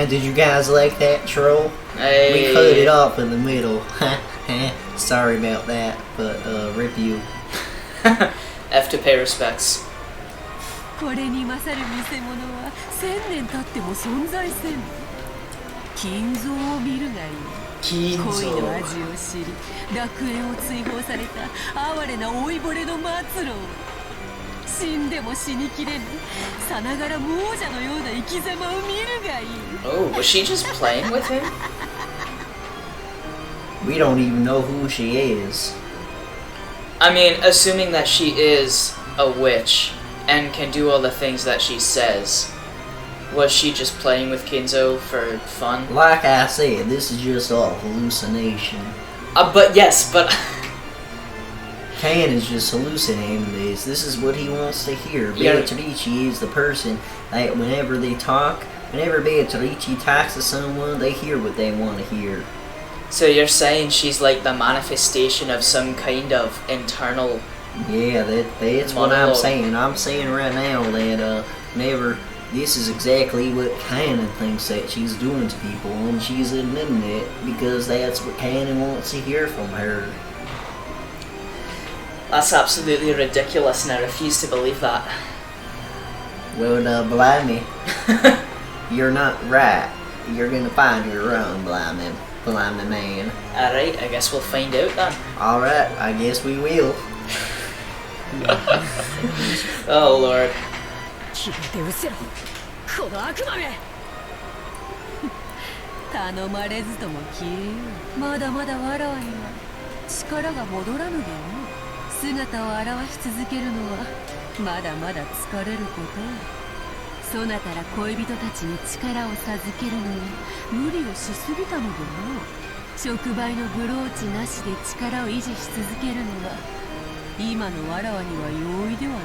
Did you guys like that, troll? Hey. We cut it off in the middle. Sorry about that, but rip you. F to pay respects. これに勝る偽物は1000年経っても存在せん。金蔵を見るがいい。恋の味を知り、楽園を追放された哀れな老いぼれの末路を死んでも死にきれぬさながら亡者のような生き様を見るがいい。 Oh, was she just playing with him? We don't even know who she is. I mean, assuming that she is a witch and can do all the things that she says, was she just playing with Kinzo for fun? Like I said, this is just all hallucination. But yes, but... Can is just hallucinating this. This is what he wants to hear. Yeah. Beatrice is the person that whenever they talk, whenever Beatrice talks to someone, they hear what they want to hear. So you're saying she's like the manifestation of some kind of internal... Yeah, that's what I'm saying. I'm saying right now that whenever... This is exactly what Canon thinks that she's doing to people, and she's admitting it because that's what Canon wants to hear from her. That's absolutely ridiculous, and I refuse to believe that. Well, blimey. You're not right. You're gonna find you're wrong, blimey man. Alright, I guess we'll find out then. Alright, I guess we will. Oh lord. 決めてうせろこの悪魔め頼まれずとも消えよまだまだわらわには力が戻らぬでの姿を現し続けるのはまだまだ疲れることそなたら恋人たちに力を授けるのは無理をしすぎたのでの触媒のブローチなしで力を維持し続けるのは今のわらわには容易ではない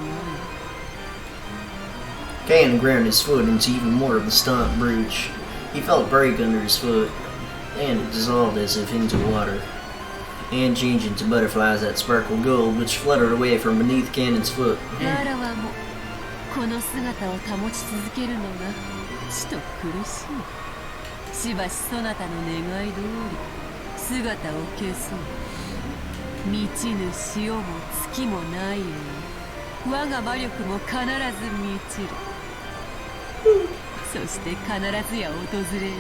Canon ground his foot into even more of the stomp brooch. He felt a break under his foot, and it dissolved as if into water, and changed into butterflies that sparkled gold, which fluttered away from beneath Canon's foot. わらわもこの姿を保ち続けるのがちと苦しい。しばしそなたの願い通り姿を消そう。満ちぬ潮も月もないように我が魔力も必ず満ちる。そして必ずや訪れよ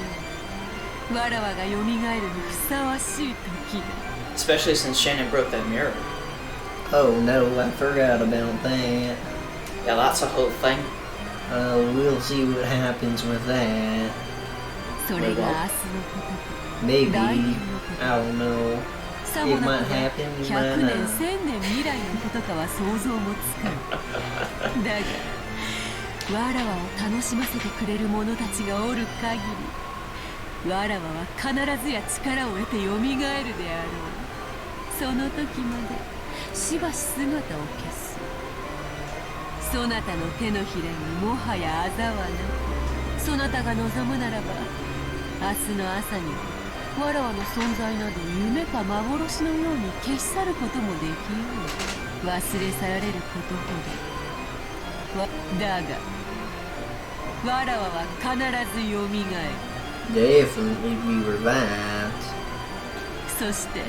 う。わらわが蘇るにふさわしい時だ。Especially since Shannon broke that mirror. Oh no, I forgot about that. Yeah, that's a whole thing. We'll see what happens with that. それが明日のことか。 Maybe, I don't know. さも It な might くば happen, it 100 might 年 not. 1000年未来のことかは想像もつかん。だがわらわを楽しませてくれる者たちがおる限りわらわは必ずや力を得てよみがえるであろう。その時までしばし姿を消す。そなたの手のひらにもはやあざはなく、そなたが望むならば明日の朝にはわらわの存在など夢か幻のように消し去ることもできよう。忘れ去られることほど。だがわらわは必ずよみがえる。 Definitely be revived. そして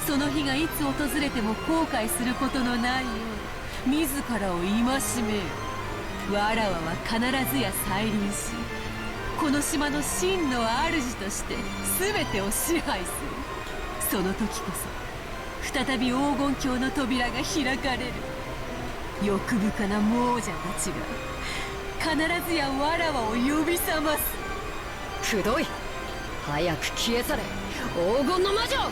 その日がいつ訪れても後悔することのないよう自らを戒めよ。わらわは必ずや再臨しこの島の真の主として全てを支配する。その時こそ再び黄金鏡の扉が開かれる。欲深な亡者たちが必ずやわらわを呼び覚ます。くどい。早く消え去れ黄金の魔女。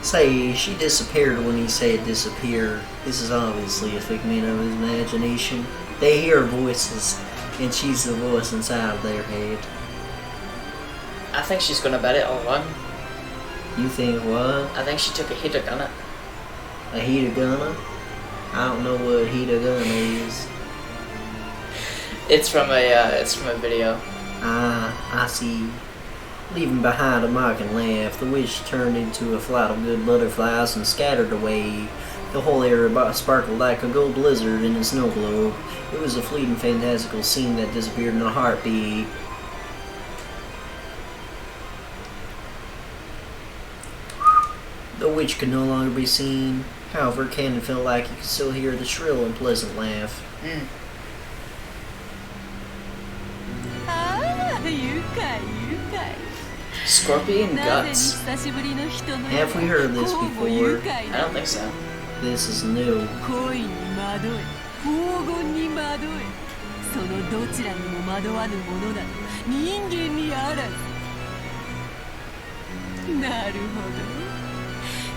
Say, she disappeared when he said disappear. This is obviously a figment of his imagination. They hear voices, and she's the voice inside of their head. I think she's gonna bet it all wrong. You think what? I think she took a hit of gun it. A Hitagana? I don't know what Hitagana is. It's from a video. Ah, I see. Leaving behind a mocking laugh, the witch turned into a flight of good butterflies and scattered away, The whole area sparkled like a gold blizzard in a snow globe. It was a fleeting, fantastical scene that disappeared in a heartbeat. The witch could no longer be seen. However, Cannon felt like he could still hear the shrill and pleasant laugh. Scorpion guts. Have we heard this before? I don't think so. This is new. そのどちらにも惑わぬものなど人間にあらず。なるほど。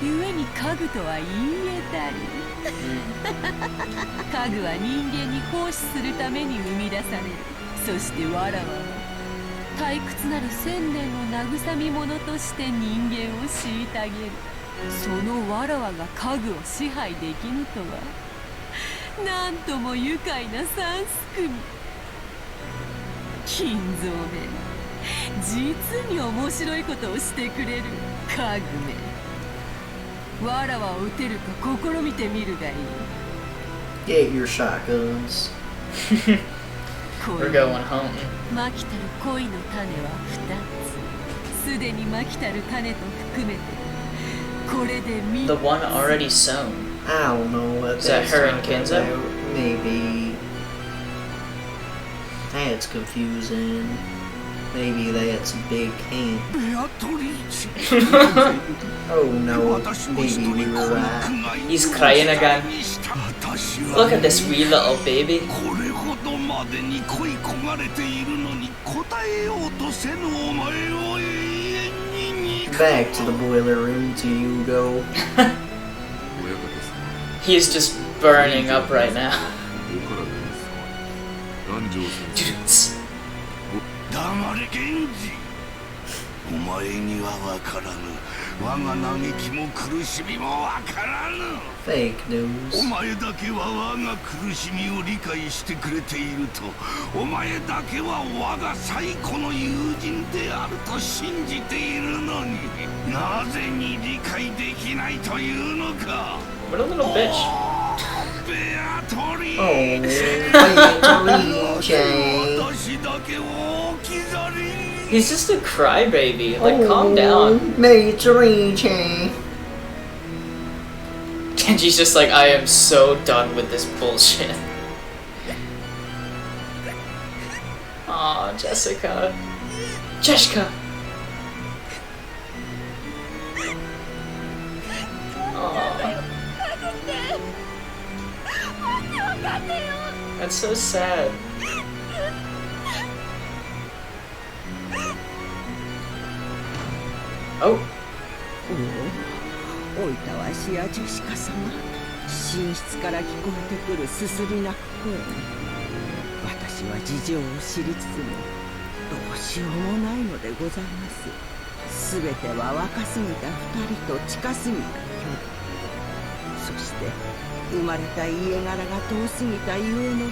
故に家具とは言えたり。家具は人間に奉仕するために生み出される。そしてわらわは退屈なる千年の慰み者として人間を虐げる。そのわらわが家具を支配できぬとは。なんとも愉快な三すくみ。金蔵め、実に面白いことをしてくれる家具め。わらわを撃てるか試みてみるがいい。Get your shotguns. We're going home. まきたる恋の種は2つ。すでにまきたる種と含めて、これで3つ。 The one already sown. I don't know what Is that that's her and talking Kenzo? about. Maybe. That's confusing. Maybe that's a big hint. Oh no, maybe we were right. He's crying again. Look at this wee little baby. Back to the boiler room till you go. He's just burning up right now. Dudes. お前にはわからぬ。我が嘆きも苦しみもわからぬ。 Fake news. お前だけは我が苦しみを理解してくれていると、お前だけは我が最古の友人であると信じているのに、なぜに理解できないというのか。 What a little bitch.ベアトリ Oh, ー Beatrice. 私だけを置き去りに。 He's just a crybaby. Like, calm down. Beatrice. Genji's just like, I am so done with this bullshit. Aw, Jessica. Jessica! Aw. That's so sad. Oh. おいたわしやジェシカ様、寝室から聞こえてくるすすり泣く声に私は事情を知りつつもどうしようもないのでございます。すべては若すぎた二人と近すぎた距離、そして生まれた家柄が遠すぎたゆえの悲劇。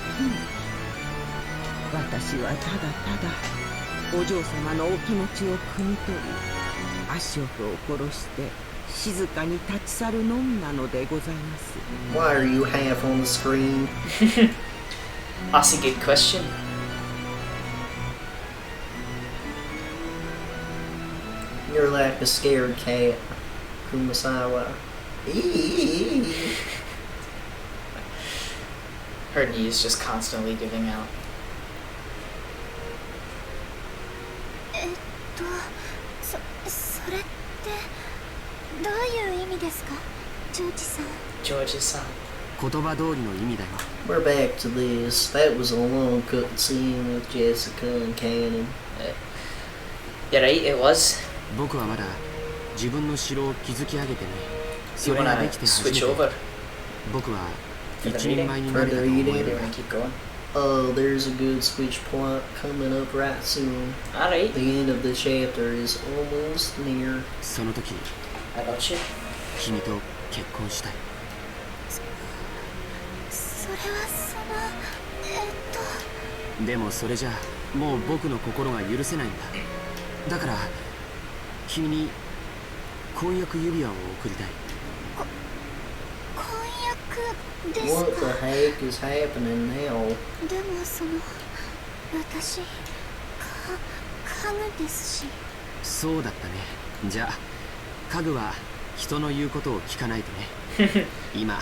私はただただお嬢様のお気持ちを汲み取り、足音を殺して静かに立ち去るのみなのでございます。 Why are you half on the screen? That's a good question. You're like a scared cat. Kumasawa. Her knees just constantly giving out. それってどういう意味ですか、ジョージさん。 Georgia-san. 言葉通りの意味だよ。 We're back to this. That was a long cutscene with Jessica and Cannon. Yeah, right, it was. 僕はまだ自分の城を築き上げてね。 You それがで wanna きて初め switch て over? 僕は For the 一人前になれたと reading? 思え Do る you が wanna keep going? Oh, there's a good switch point coming up right soon. Alright. The end of the chapter is almost near. その時 I got you. 君と結婚したい。それはでもそれじゃもう僕の心が許せないんだ。だから君に婚約指輪を贈りたい。婚です What the か。 heck is happening now? でも私家具ですし。そうだったね。じゃあ家具は人の言うことを聞かないとね。今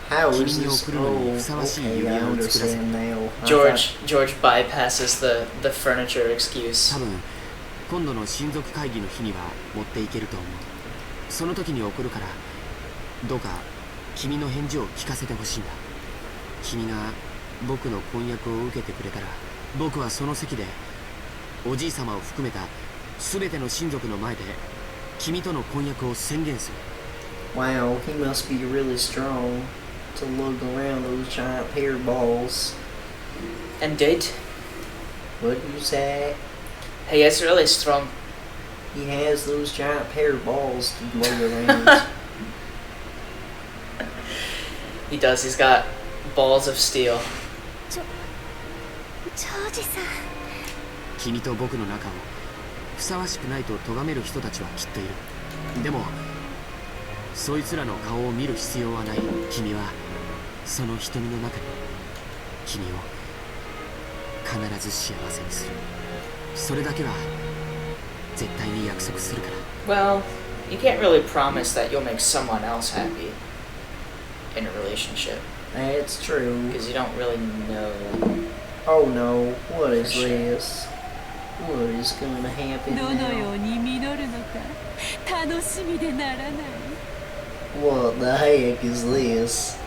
How is 君に this? 送るのにふさわしい Okay, 指 I 輪を作らせ understand now. George bypasses the furniture excuse. 多分今度の親族会議の日には持っていけると思う。その時に送るからどうか君の返事を聞かせてほしいんだ。君が僕の婚約を受けてくれたら僕はその席でおじい様を含めた全ての親族の前で君との婚約を宣言する。 Wow, he must be really strong to lug around those giant pair balls. And did. What did you say? He is really strong. He has those giant pair balls to lug around. He does. He's got balls of steel. ジョージさん。君と僕の仲をふさわしくないと咎める人たちはきっといる。でもそいつらの顔を見る必要はない。君はその瞳の中に君を必ず幸せにする。それだけは絶対に約束するから。 Well, you can't really promise that you'll make someone else happy in a relationship. That's true. Because you don't really know. Oh no, what is For sure. this? What is gonna happen どのよ now? うに実るのか楽しみでならない。 What the heck is this?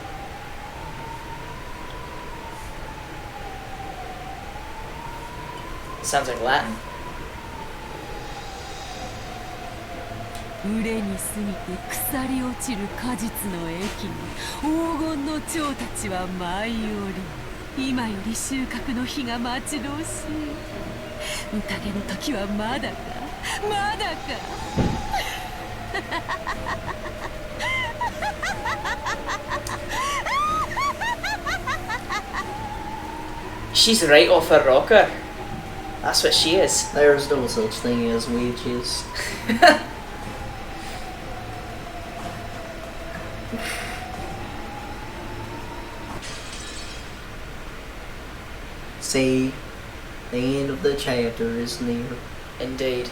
Sounds like Latin. 熟れに過ぎて腐り落ちる果実の駅に黄金の蝶たちは舞い降り、今より収穫の日が待ち遠しい。宴の時はまだかまだか。 She's right off her rocker. That's what she is. There's no such thing as witches. See, the end of the chapter is near. Indeed.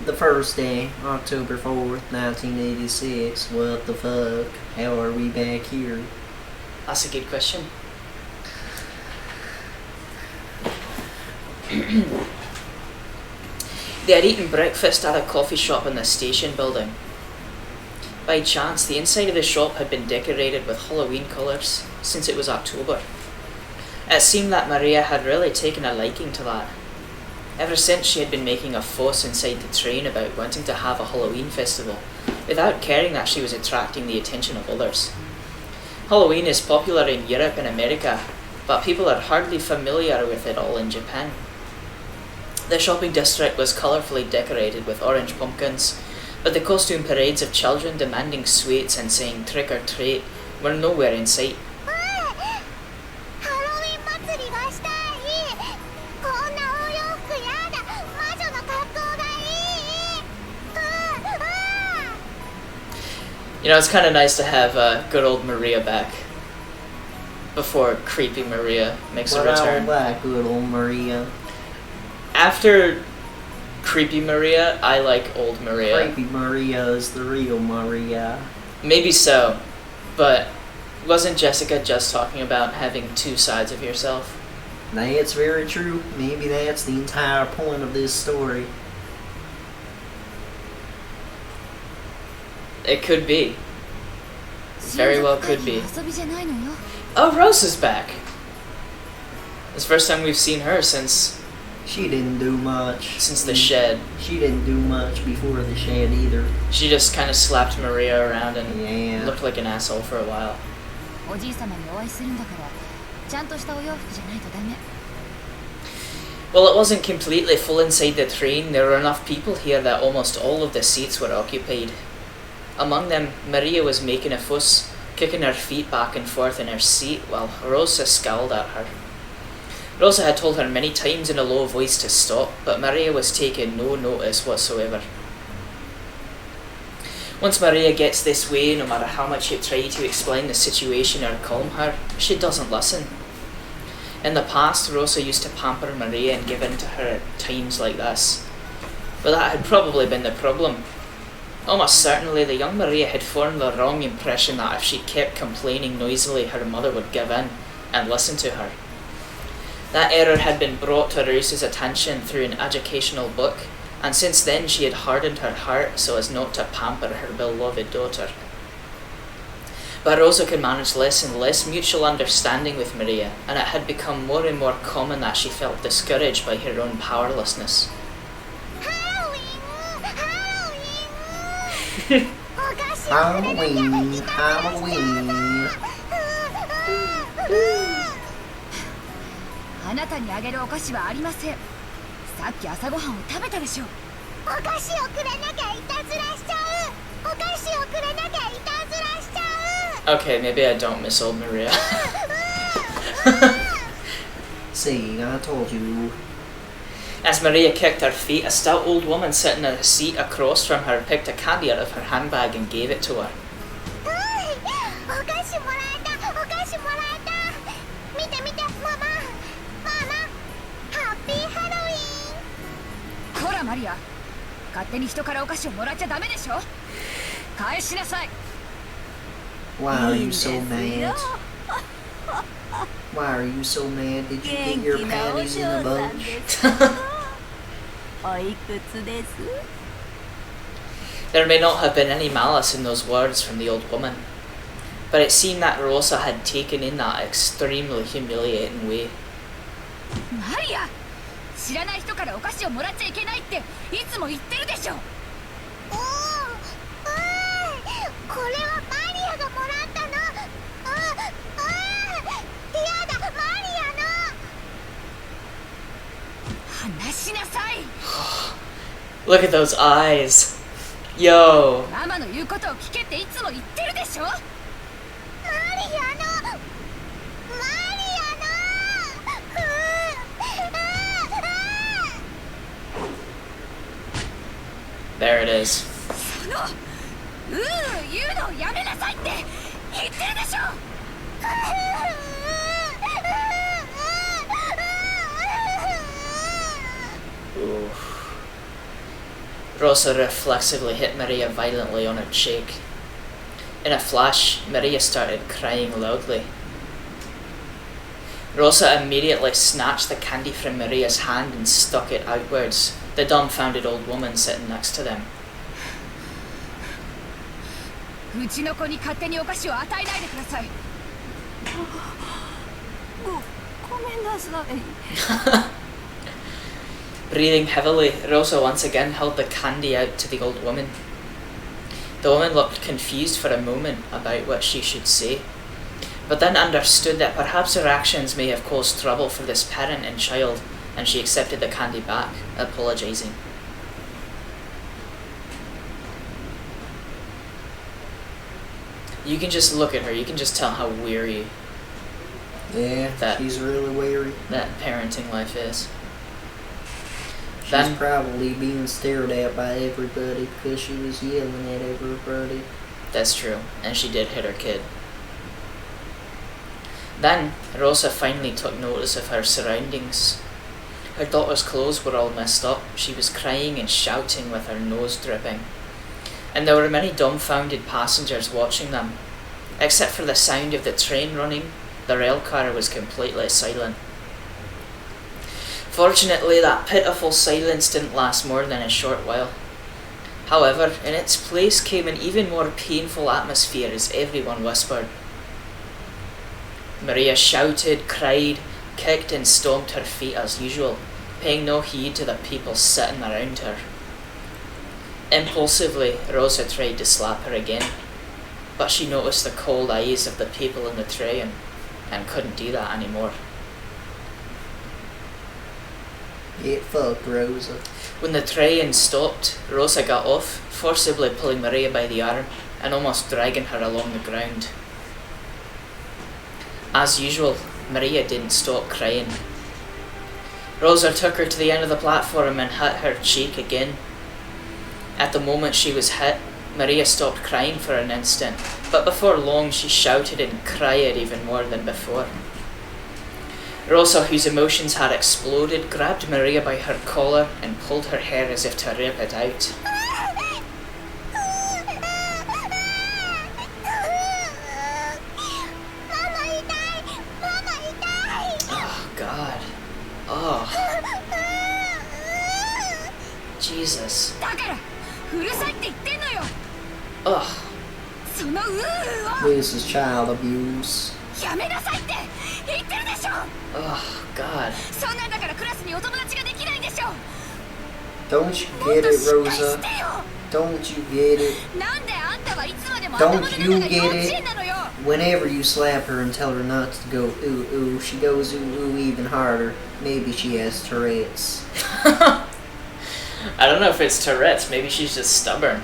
The first day, October 4th, 1986. What the fuck? How are we back here? That's a good question. They had eaten breakfast at a coffee shop in the station building. By chance, the inside of the shop had been decorated with Halloween colours since it was October. It seemed that Maria had really taken a liking to that. Ever since she had been making a fuss inside the train about wanting to have a Halloween festival, without caring that she was attracting the attention of others. Halloween is popular in Europe and America, but people are hardly familiar with it all in Japan. The shopping district was colourfully decorated with orange pumpkins, but the costume parades of children demanding sweets and saying trick or treat were nowhere in sight. ハロウィン祭りがしたい。こんなお洋服やだ。魔女の格好がいい。You know, it's kind of nice to have good old Maria back before creepy Maria makes a But I return. don't like good old Maria. After creepy Maria, I like old Maria. Creepy Maria is the real Maria. Maybe so, but wasn't Jessica just talking about having two sides of yourself? That's very true. Maybe that's the entire point of this story. It could be. Very well could be. Oh, Rose is back. It's the first time we've seen her since She didn't do much. the shed. She didn't do much before the shed either. She just kind of slapped Maria around and Yeah. looked like an asshole for a while. おじい様にお会いするんだからちゃんとしたお洋服じゃないとダメ。 Well, it wasn't completely full inside the train. There were enough people here that almost all of the seats were occupied. Among them, Maria was making a fuss, kicking her feet back and forth in her seat while Rosa scowled at her. Rosa had told her many times in a low voice to stop, but Maria was taking no notice whatsoever. Once Maria gets this way, no matter how much you try to explain the situation or calm her, she doesn't listen. In the past, Rosa used to pamper Maria and give in to her at times like this. But that had probably been the problem. Almost certainly the young Maria had formed the wrong impression that if she kept complaining noisily, her mother would give in and listen to her. That error had been brought to Rosa's attention through an educational book, and since then she had hardened her heart so as not to pamper her beloved daughter. But Rosa could manage less and less mutual understanding with Maria, and it had become more and more common that she felt discouraged by her own powerlessness. Halloween, Halloween. あなたにあげるお菓子はありません。さっき朝ごはんを食べたでしょ。お菓子をくれなきゃいたずらしちゃう。お菓子をくれなきゃいたずらしちゃう。 Okay, maybe I don't miss old Maria. See, I told you. As Maria kicked her feet, a stout old woman sitting in a seat across from her picked a candy out of her handbag and gave it to her. お菓子もらえた。お菓子もらえた。見て見て、ママ。ママ。ハッピーハロウィン。こらマリア、勝手に人からお菓子をもらっちゃダメでしょ。返しなさい。 Why are you so mad? Why are you so mad? Did you get your panties in a bunch? おいくつです？ There may not have been any malice in those words from the old woman, but it seemed that Rosa had taken in that extremely humiliating way. マリア、知らない人からお菓子をもらっちゃいけないっていつも言ってるでしょ。これはマリアがもらったの。やだ、マリアの。話しなさい。 Look at those eyes. Yo. ママの言うことを聞けっていつも言ってるでしょ。マリアの。マリアの。There it is. その言うのをやめなさいって言ってるでしょ。 Oof. Rosa reflexively hit Maria violently on her cheek. In a flash, Maria started crying loudly. Rosa immediately snatched the candy from Maria's hand and stuck it outwards, the dumbfounded old woman sitting next to them. うちの子に勝手にお菓子を与えないでください。ごめんなさい。 Breathing heavily, Rosa once again held the candy out to the old woman. The woman looked confused for a moment about what she should say, but then understood that perhaps her actions may have caused trouble for this parent and child, and she accepted the candy back, apologising. You can just look at her, you can just tell how weary Yeah, she's really weary. that parenting life is. She's Then- probably being stared at by everybody because she was yelling at everybody. That's true, and she did hit her kid. Then, Rosa finally took notice of her surroundings. Her daughter's clothes were all messed up, she was crying and shouting with her nose dripping. And there were many dumbfounded passengers watching them. Except for the sound of the train running, the rail car was completely silent. Fortunately, that pitiful silence didn't last more than a short while. However, in its place came an even more painful atmosphere as everyone whispered. Maria shouted, cried, kicked and stomped her feet as usual, paying no heed to the people sitting around her. Impulsively, Rosa tried to slap her again, but she noticed the cold eyes of the people in the train and couldn't do that anymore. Get fucked, Rosa. When the train stopped, Rosa got off, forcibly pulling Maria by the arm and almost dragging her along the ground. As usual, Maria didn't stop crying. Rosa took her to the end of the platform and hit her cheek again. At the moment she was hit, Maria stopped crying for an instant, but before long she shouted and cried even more than before. Rosa, whose emotions had exploded, grabbed Maria by her collar and pulled her hair as if to rip it out. Oh, God. Oh. Jesus. Ugh. This is child abuse. Oh, God. Don't you get it, Rosa? Don't you get it? Don't you get it? Whenever you slap her and tell her not to go ooh ooh, she goes ooh ooh even harder. Maybe she has Tourette's. I don't know if it's Tourette's, maybe she's just stubborn.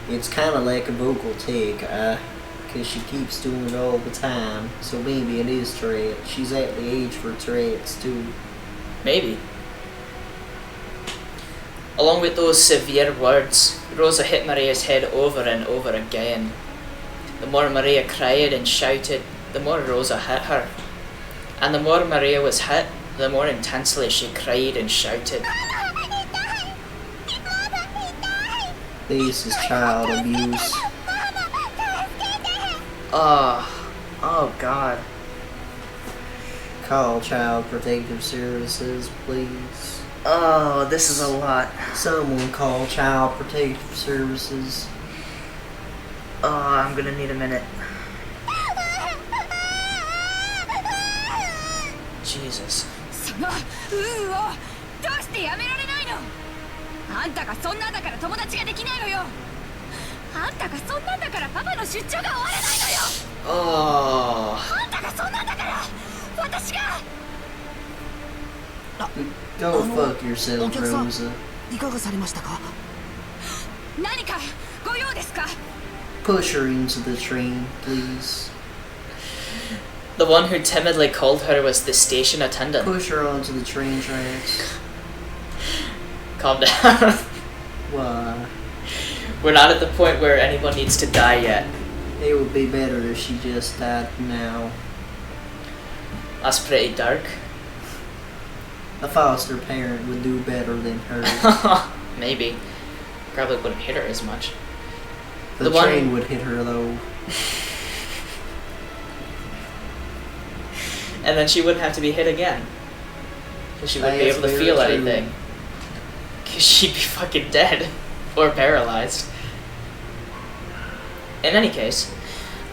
It's kind of like a vocal tick, because she keeps doing it all the time. So maybe it is Tourette's. She's at the age for Tourette's too. Maybe. Along with those severe words, Rosa hit Maria's head over and over again. The more Maria cried and shouted, the more Rosa hit her. And the more Maria was hit, the more intensely she cried and shouted. This is child abuse. Oh God. Call Child Protective Services, please. Oh, this is a lot. Someone call Child Protective Services. Oh, I'm gonna need a minute. Jesus. Oh. Go fuck yourself, Rosa. Push her into the train, please. The one who timidly called her was the station attendant. Push her onto the train tracks. Calm down. Why? We're not at the point where anyone needs to die yet. It would be better if she just died now. That's pretty dark. A foster parent would do better than her. Maybe. Probably wouldn't hit her as much. The train would hit her though. And then she wouldn't have to be hit again. Because she wouldn't be That's able to very feel true. anything. Because she'd be fucking dead. Or paralyzed. In any case,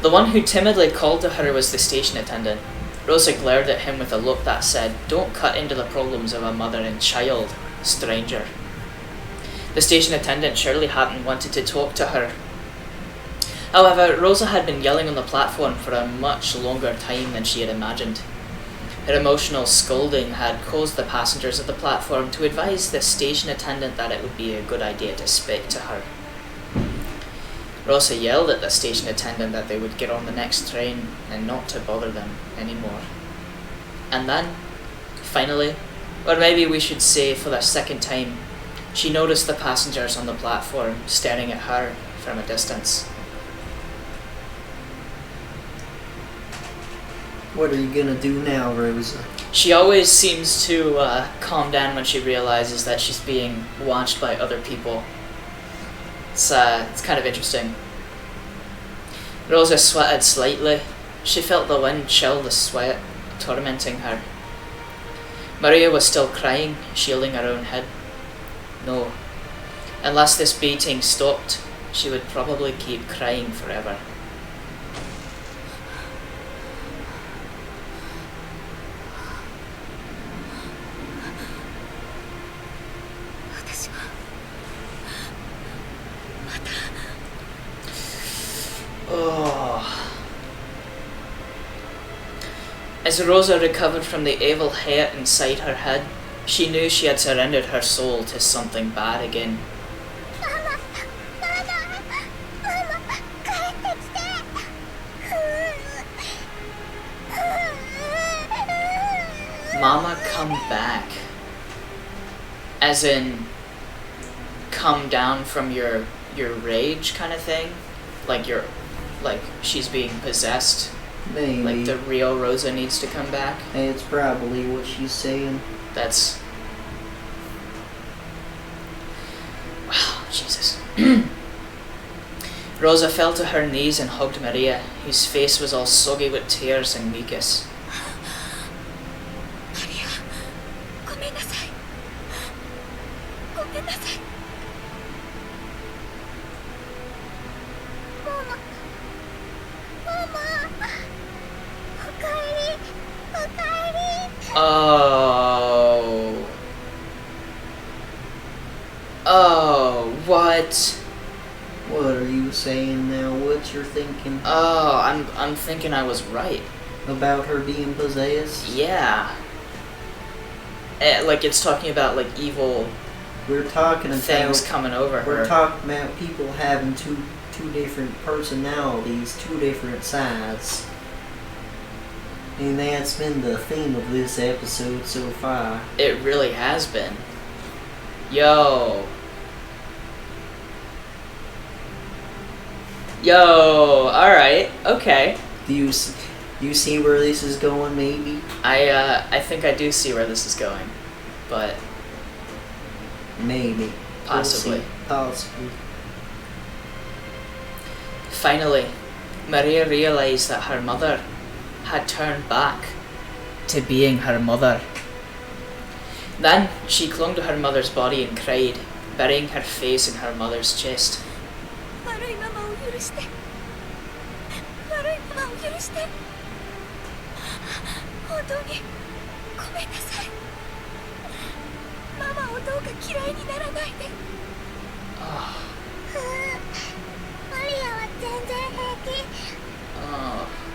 the one who timidly called to her was the station attendant. Rosa glared at him with a look that said, "Don't cut into the problems of a mother and child, stranger." The station attendant surely hadn't wanted to talk to her. However, Rosa had been yelling on the platform for a much longer time than she had imagined. Her emotional scolding had caused the passengers of the platform to advise the station attendant that it would be a good idea to speak to her. Rosa yelled at the station attendant that they would get on the next train and not to bother them anymore. And then, finally, or maybe we should say for the second time, she noticed the passengers on the platform staring at her from a distance. What are you gonna do now, Rosa? She always seems to calm down when she realizes that she's being watched by other people. It's kind of interesting. Rosa sweated slightly. She felt the wind chill the sweat, tormenting her. Maria was still crying, shielding her own head. No, unless this beating stopped, she would probably keep crying forever. Oh. As Rosa recovered from the evil hate inside her head, she knew she had surrendered her soul to something bad again. Mama, come back. As in, come down from your rage kind of thing? Like she's being possessed? Maybe. Like the real Rosa needs to come back? It's probably what she's saying. That's... Wow, Jesus. Rosa fell to her knees and hugged Maria, whose face was all soggy with tears and mucus. マリア、ごめんなさい。ごめんなさい。ママ、おかえり、おかえり。 Oh. Oh, what? What are you saying now? What you're thinking? Oh, I'm thinking I was right. About her being possessed? Yeah. Like it's talking about like evil We're talking about things coming over her. We're talking about people having two different personalities, two different sides. And that's been the theme of this episode so far. It really has been. Yo. Alright, okay. Do you see where this is going, maybe? I think I do see where this is going. But Maybe. possibly. We'll see. Possibly. Finally, Maria realized that her mother had turned back to being her mother. Then she clung to her mother's body and cried, burying her face in her mother's chest. 悪いママを許して。悪いママを許して。本当にごめんなさい。ママをどうか嫌いにならないで。マリアは全然平気。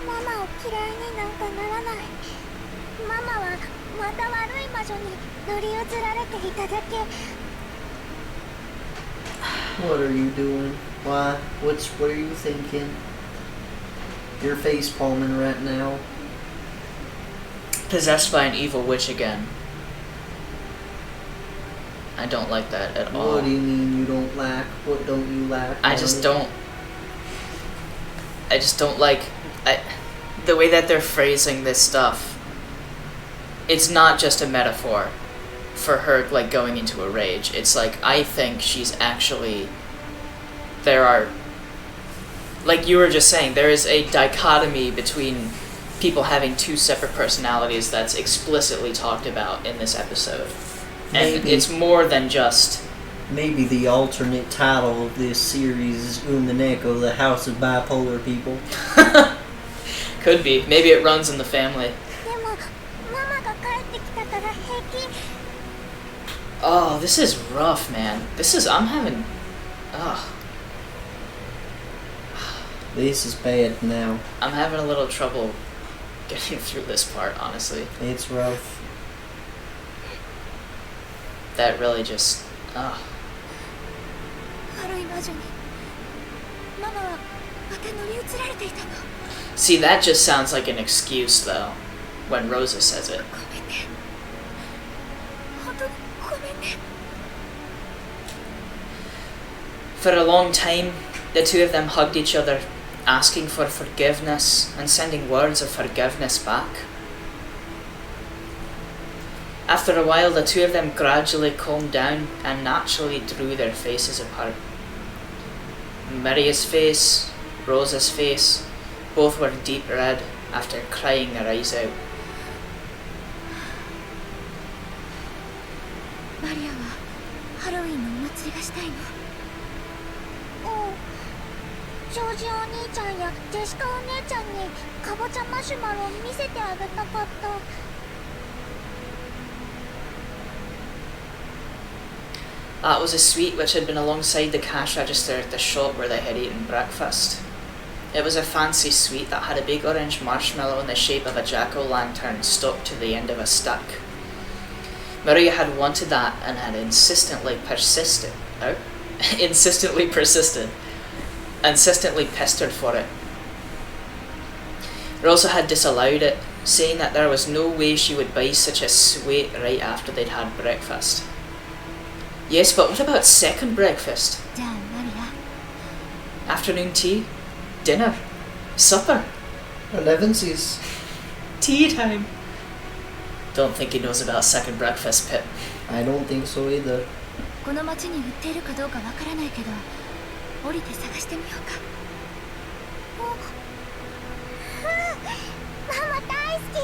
ママを嫌いになんかならない。ママはまた悪い魔女に乗り移られていただけ。 What are you doing? Why? What are you thinking? You're face palming right now. Possessed by an evil witch again. I don't like that at all. What do you mean you don't like? What don't you like? I just don't like the way that they're phrasing this stuff. It's not just a metaphor for her like going into a rage. It's like I think she's actually there are, like you were just saying, there is a dichotomy between people having two separate personalities that's explicitly talked about in this episode. And Maybe. it's more than just... Maybe the alternate title of this series is Umineko, the House of Bipolar People. Could be. Maybe it runs in the family. でもママが帰ってきたから平気。 Oh, this is rough, man. I'm having... Ugh. This is bad now. I'm having a little trouble getting through this part, honestly. It's rough. That really just... Ugh. 悪い魔女にママはまた乗り移られていたの。 See, that just sounds like an excuse, though, when Rosa says it. ごめんね。本当にごめんね。 For a long time, the two of them hugged each other, asking for forgiveness and sending words of forgiveness back. After a while, the two of them gradually calmed down and naturally drew their faces apart. Maria's face, Rosa's face, both were deep red after crying their eyes out. マリアはハロウィンのお祭りがしたいの。ジョージお兄ちゃんやジェシカお姉ちゃんにかぼちゃマシュマロを見せてあげたかった。 That was a sweet which had been alongside the cash register at the shop where they had eaten breakfast. It was a fancy sweet that had a big orange marshmallow in the shape of a jack-o'-lantern stuck to the end of a stick. Maria had wanted that and had insistently persisted, insistently pestered for it. Rosa had disallowed it, saying that there was no way she would buy such a sweet right after they'd had breakfast. Yes, but what about second breakfast? じゃあマリア Afternoon tea? Dinner? Supper? 11sies. Tea time? Don't think he knows about second breakfast, Pip. I don't think so either. この町に売っているかどうかわからないけど降りて探してみようか。ママ大好き、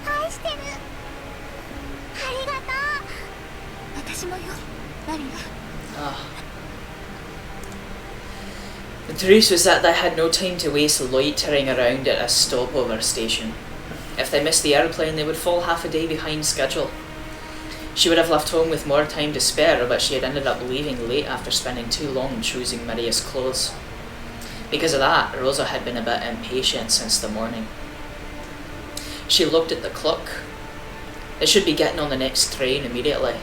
愛してる。ありがとう。私もよマリア。 Ah. The truth was that they had no time to waste loitering around at a stopover station. If they missed the airplane, they would fall half a day behind schedule. She would have left home with more time to spare, but she had ended up leaving late after spending too long choosing Maria's clothes. Because of that, Rosa had been a bit impatient since the morning. She looked at the clock. They should be getting on the next train immediately.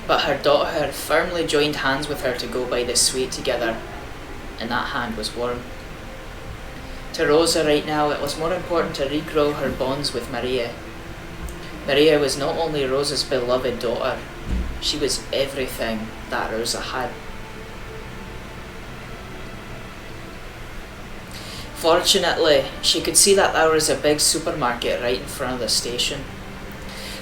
But her daughter had firmly joined hands with her to go by the suite together, and that hand was warm. To Rosa right now, it was more important to regrow her bonds with Maria. Maria was not only Rosa's beloved daughter, she was everything that Rosa had. Fortunately, she could see that there was a big supermarket right in front of the station.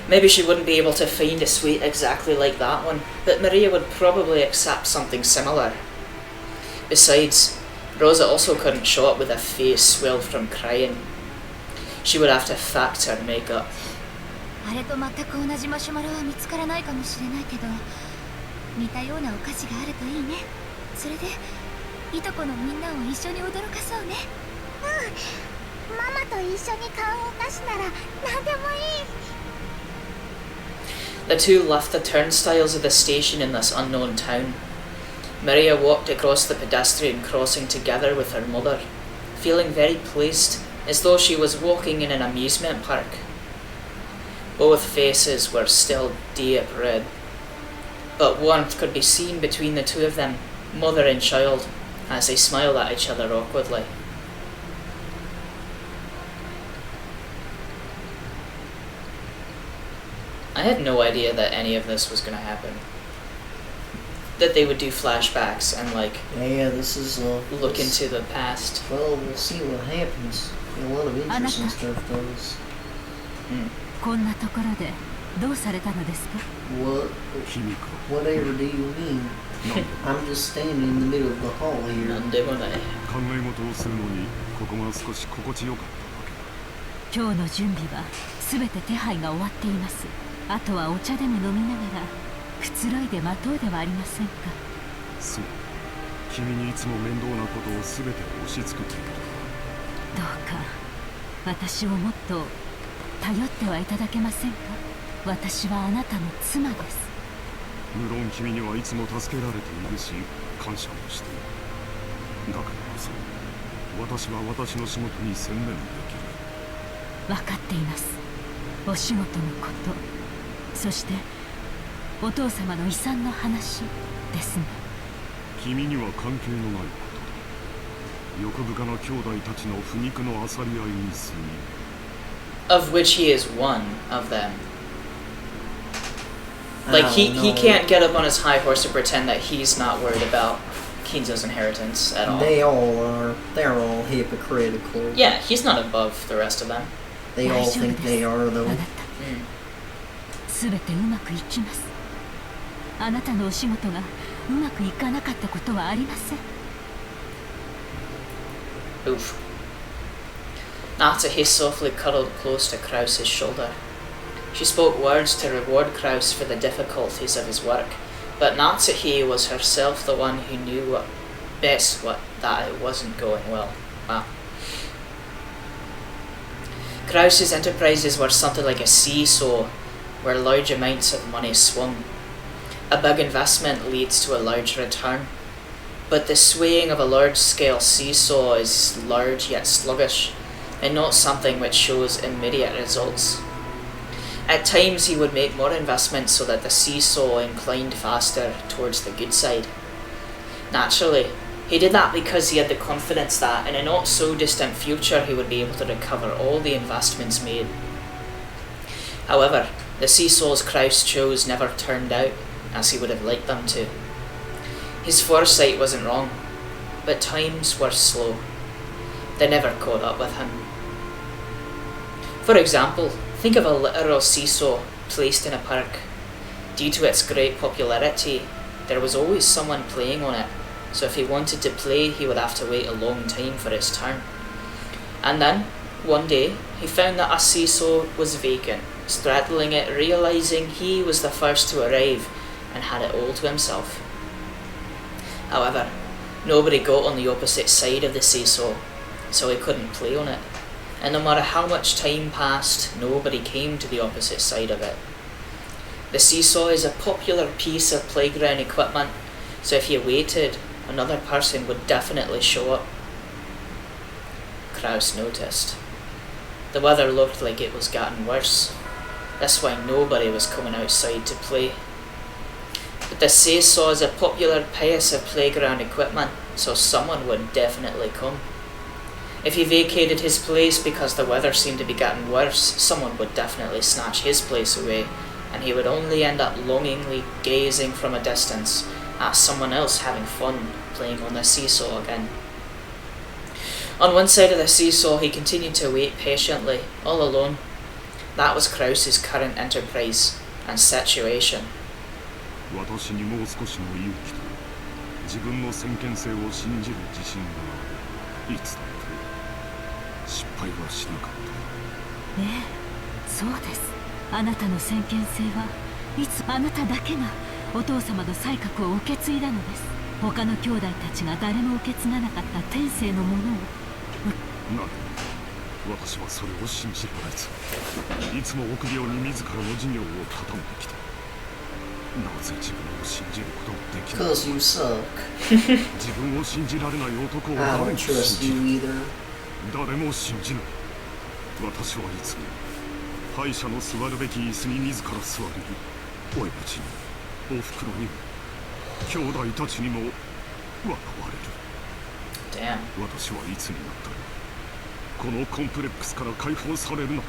Maybe she wouldn't be able to find a suite exactly like that one, but Maria would probably accept something similar. Besides, Rosa also couldn't show up with a face swelled from crying. She would have to fix her makeup. あれと全く同じマシュマロは見つからないかもしれないけど似たようなお菓子があるといいね。それでいとこのみんなを一緒に驚かそうね。うん、ママと一緒に買うお菓子なら何でもいい。 The two left the turnstiles of the station in this unknown town. Maria walked across the pedestrian crossing together with her mother, feeling very pleased, as though she was walking in an amusement park. Both faces were still deep red, but warmth could be seen between the two of them, mother and child, as they smiled at each other awkwardly. I had no idea that any of this was going to happen. That they would do flashbacks and Yeah, this is look into the past. Well, we'll see what happens. A lot of interesting stuff does. こんなところでどうされたのですか？ What? Whatever do you mean? I'm just standing in the middle of the hall here. なんでもない。考え事をするのにここが少し心地よかったわけだ。今日の準備は全て手配が終わっています。あとはお茶でも飲みながらくつろいで待とうではありませんか。そう、君にいつも面倒なことを全て押し付けている。どうか私をもっと頼ってはいただけませんか。私はあなたの妻です。無論君にはいつも助けられているし感謝もしている。だからこそ私は私の仕事に専念できる。分かっています。お仕事のこと、そしてお父様の遺産の話ですね。君には関係のないことだ。欲深な兄弟たちの腐肉のあさり合いに過ぎ。 Of which he is one of them. He can't get up on his high horse to pretend that he's not worried about Kinzo's inheritance at all. They all are. They're all hypocritical. Yeah, he's not above the rest of them. They all think they are, though. すべてうまくいきます。あなたのお仕事がうまくいかなかったことはありません。 Oof. Natsuhi softly cuddled close to Krause's shoulder. She spoke words to reward Krause for the difficulties of his work, but Natsuhi was herself the one who knew that it wasn't going well. Wow. Krause's enterprises were something like a seesaw, where large amounts of money swung. A big investment leads to a large return, but the swaying of a large-scale seesaw is large yet sluggish, and not something which shows immediate results. At times he would make more investments so that the seesaw inclined faster towards the good side. Naturally, he did that because he had the confidence that in a not so distant future he would be able to recover all the investments made. However, the seesaws Krause chose never turned out, as he would have liked them to. His foresight wasn't wrong, but times were slow. They never caught up with him. For example, think of a literal seesaw placed in a park. Due to its great popularity, there was always someone playing on it, so if he wanted to play, he would have to wait a long time for his turn. And then, one day, he found that a seesaw was vacant, straddling it, realising he was the first to arrive and had it all to himself. However, nobody got on the opposite side of the seesaw, so he couldn't play on it. And no matter how much time passed, nobody came to the opposite side of it. The seesaw is a popular piece of playground equipment, so if you waited, another person would definitely show up. Kraus noticed. The weather looked like it was getting worse. That's why nobody was coming outside to play. But the seesaw is a popular piece of playground equipment, so someone would definitely come. If he vacated his place because the weather seemed to be getting worse, someone would definitely snatch his place away, and he would only end up longingly gazing from a distance at someone else having fun playing on the seesaw again. On one side of the seesaw, he continued to wait patiently, all alone. That was Kraus's current enterprise and situation. 私にもう少しの勇気と自分の先見性を信じる自信がいつだって失敗はしなかった。ええ、そうです。あなたの先見性はいつあなただけがお父様の才覚を受け継いだのです。他の兄弟たちが誰も受け継がなかった天性のものを。なぜ私はそれを信じられず、いつも臆病に自らの事業を畳んできた。なぜ自分を信じることができないのか。 Because you suck. 自分を信じられない男を I 誰 don't も trust 信 you じる。 either. 誰も信じない。私はいつも敗者の座るべき椅子に自ら座れる。親父にもおふくろにも兄弟たちにも笑われる。 Damn. 私はいつになったらこのコンプレックスから解放されるのだ。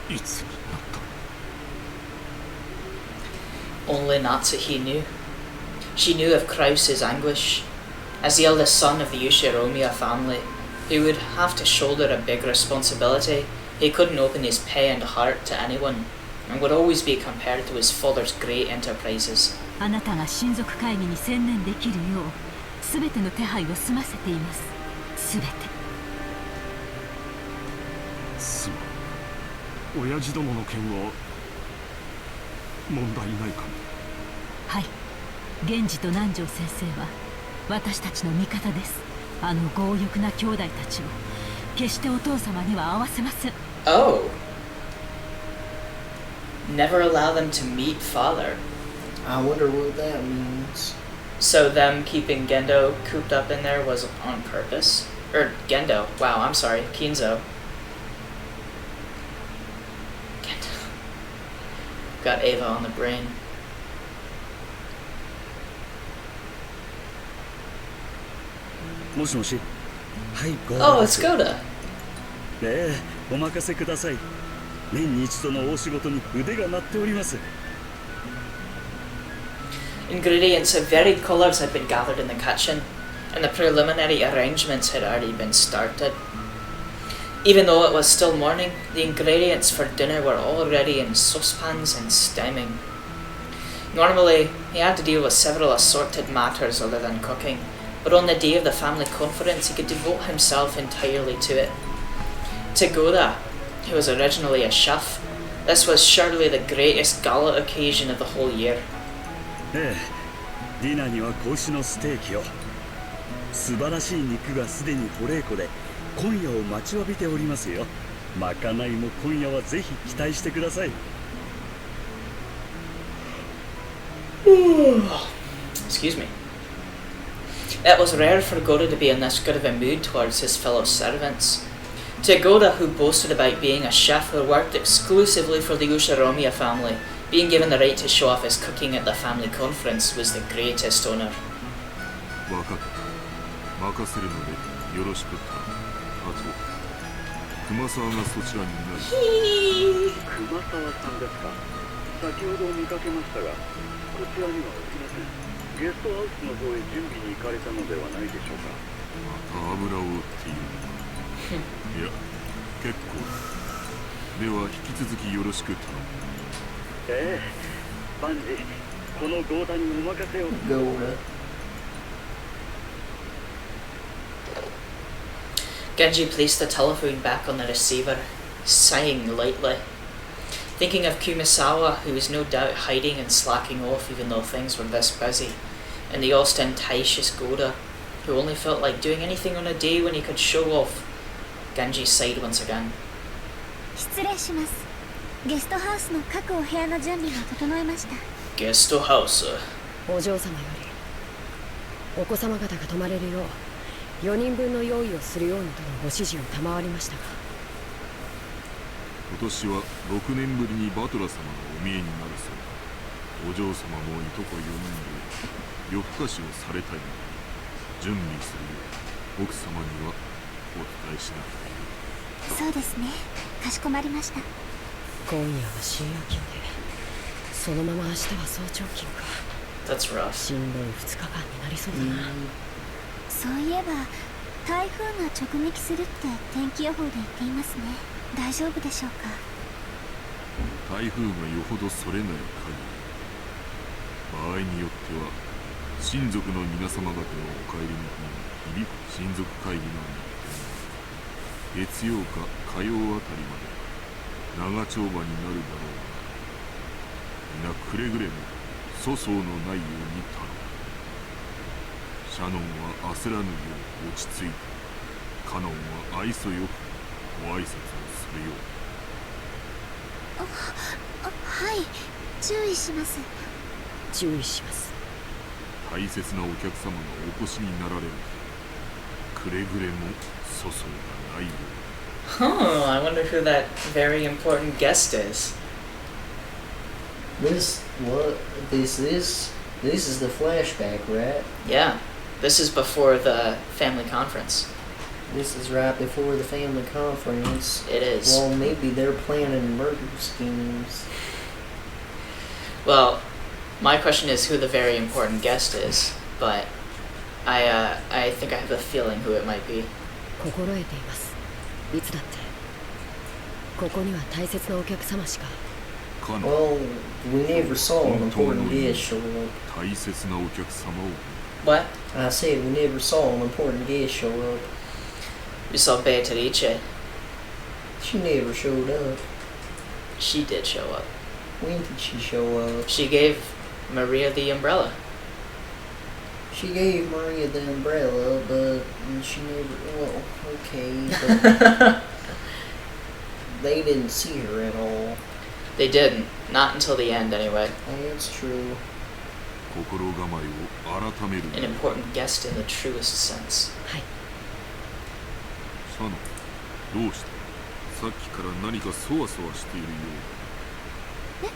いつになったら。 Only Natsu he knew. She knew of Kraus's anguish. As the eldest son of the Ushiromiya family, he would have to shoulder a big responsibility. He couldn't open his pained heart to anyone, and would always be compared to his father's great enterprises. あなたが親族会議に専念できるよう、すべての手配を済ませています。すべて。すまん。親父どもの件は問題ないかね。はい。源氏と南條先生は私たちの味方です。あの強欲な兄弟たちを決してお父様には合わせません。Oh. Never allow them to meet father. I wonder what that means. So them keeping Gendo cooped up in there was on purpose? Or Gendo. Wow, I'm sorry. Kinzo. Gendo. Got Ava on the brain. もしもし。はい、ゴー。 Oh, it's Goda. ええ、お任せください。年に一度の大仕事に腕が鳴っております。 Ingredients of varied colours had been gathered in the kitchen, and the preliminary arrangements had already been started. Even though it was still morning, the ingredients for dinner were already in saucepans and steaming. Normally, he had to deal with several assorted matters other than cooking, but on the day of the family conference he could devote himself entirely to it. To Goda, who was originally a chef, this was surely the greatest gala occasion of the whole year. ええ、ディナーには子牛のステーキを。素晴らしい肉がすでにホレーコで今夜を待ちわびておりますよ。まかないも今夜はぜひ期待してください。Excuse me. It was rare for Goda to be in this good of a mood towards his fellow servants. To Goda, who boasted about being a chef who worked exclusively for the Ushiromiya family, being given the right to show off his cooking at the family conference was the greatest honour. 分かった。任せるのでよろしく。あと、熊沢がそちらにいない。熊沢さんですか。先ほど見かけましたが、こちらにはおりません。ゲストハウスの方へ準備に行かれたのではないでしょうか。また油を売っているのか。いや、結構だ。では引き続きよろしく頼む。ええ、万事このゴーダにお任せを。Goda. Genji placed the telephone back on the receiver, sighing lightly. Thinking of Kumisawa, who was no doubt hiding and slacking off even though things were this busy, and the ostentatious Goda, who only felt like doing anything on a day when he could show off, Genji sighed once again. 失礼します。ゲストハウスの各お部屋の準備が整いました。 Guest house. お嬢様よりお子様方が泊まれるよう4人分の用意をするようにとのご指示を賜りましたが、今年は6年ぶりにバトラ様のお見えになるそうだ。お嬢様もいとこ4人で夜更かしをされたいので、準備するよう奥様にはお伝えしなくていい。そうですね。かしこまりました。今夜は深夜勤で、そのまま明日は早朝勤か。 That's rough. しんどい2日間になりそうだな。そういえば台風が直撃するって天気予報で言っていますね。大丈夫でしょうか。台風がよほどそれない限り、場合によっては親族の皆様方のお帰りの日に響く親族会議の日程が月曜か火曜あたりまで長丁場になるだろうが、皆くれぐれも粗相のないように頼む。シャノンは焦らぬよう落ち着いて、カノンは愛想よくご挨拶をするよう。はい、注意します。注意します。大切なお客様がお越しになられる。くれぐれも粗相がないよう。Oh, I wonder who that very important guest is. This is the flashback, right? Yeah, this is before the family conference. This is right before the family conference. It is. Well, maybe they're planning murder schemes. Well, my question is who the very important guest is, but I think I have a feeling who it might be. 心得ています。いつだってここには大切なお客様しか。 Well, we never saw an important guest show up. 大切なお客様を。 What? I said we never saw an important guest show up. We saw Beatrice. She never showed up. She did show up. When did she show up? She gave Maria the umbrella. She gave Maria the umbrella, but she never. Well, okay, but they didn't see her at all. They didn't. Not until the end, anyway. That's true. 心構えを改める。 An important guest in the truest sense. はい。シャノン、どうした？さっきから何かそわそわしているようだ。い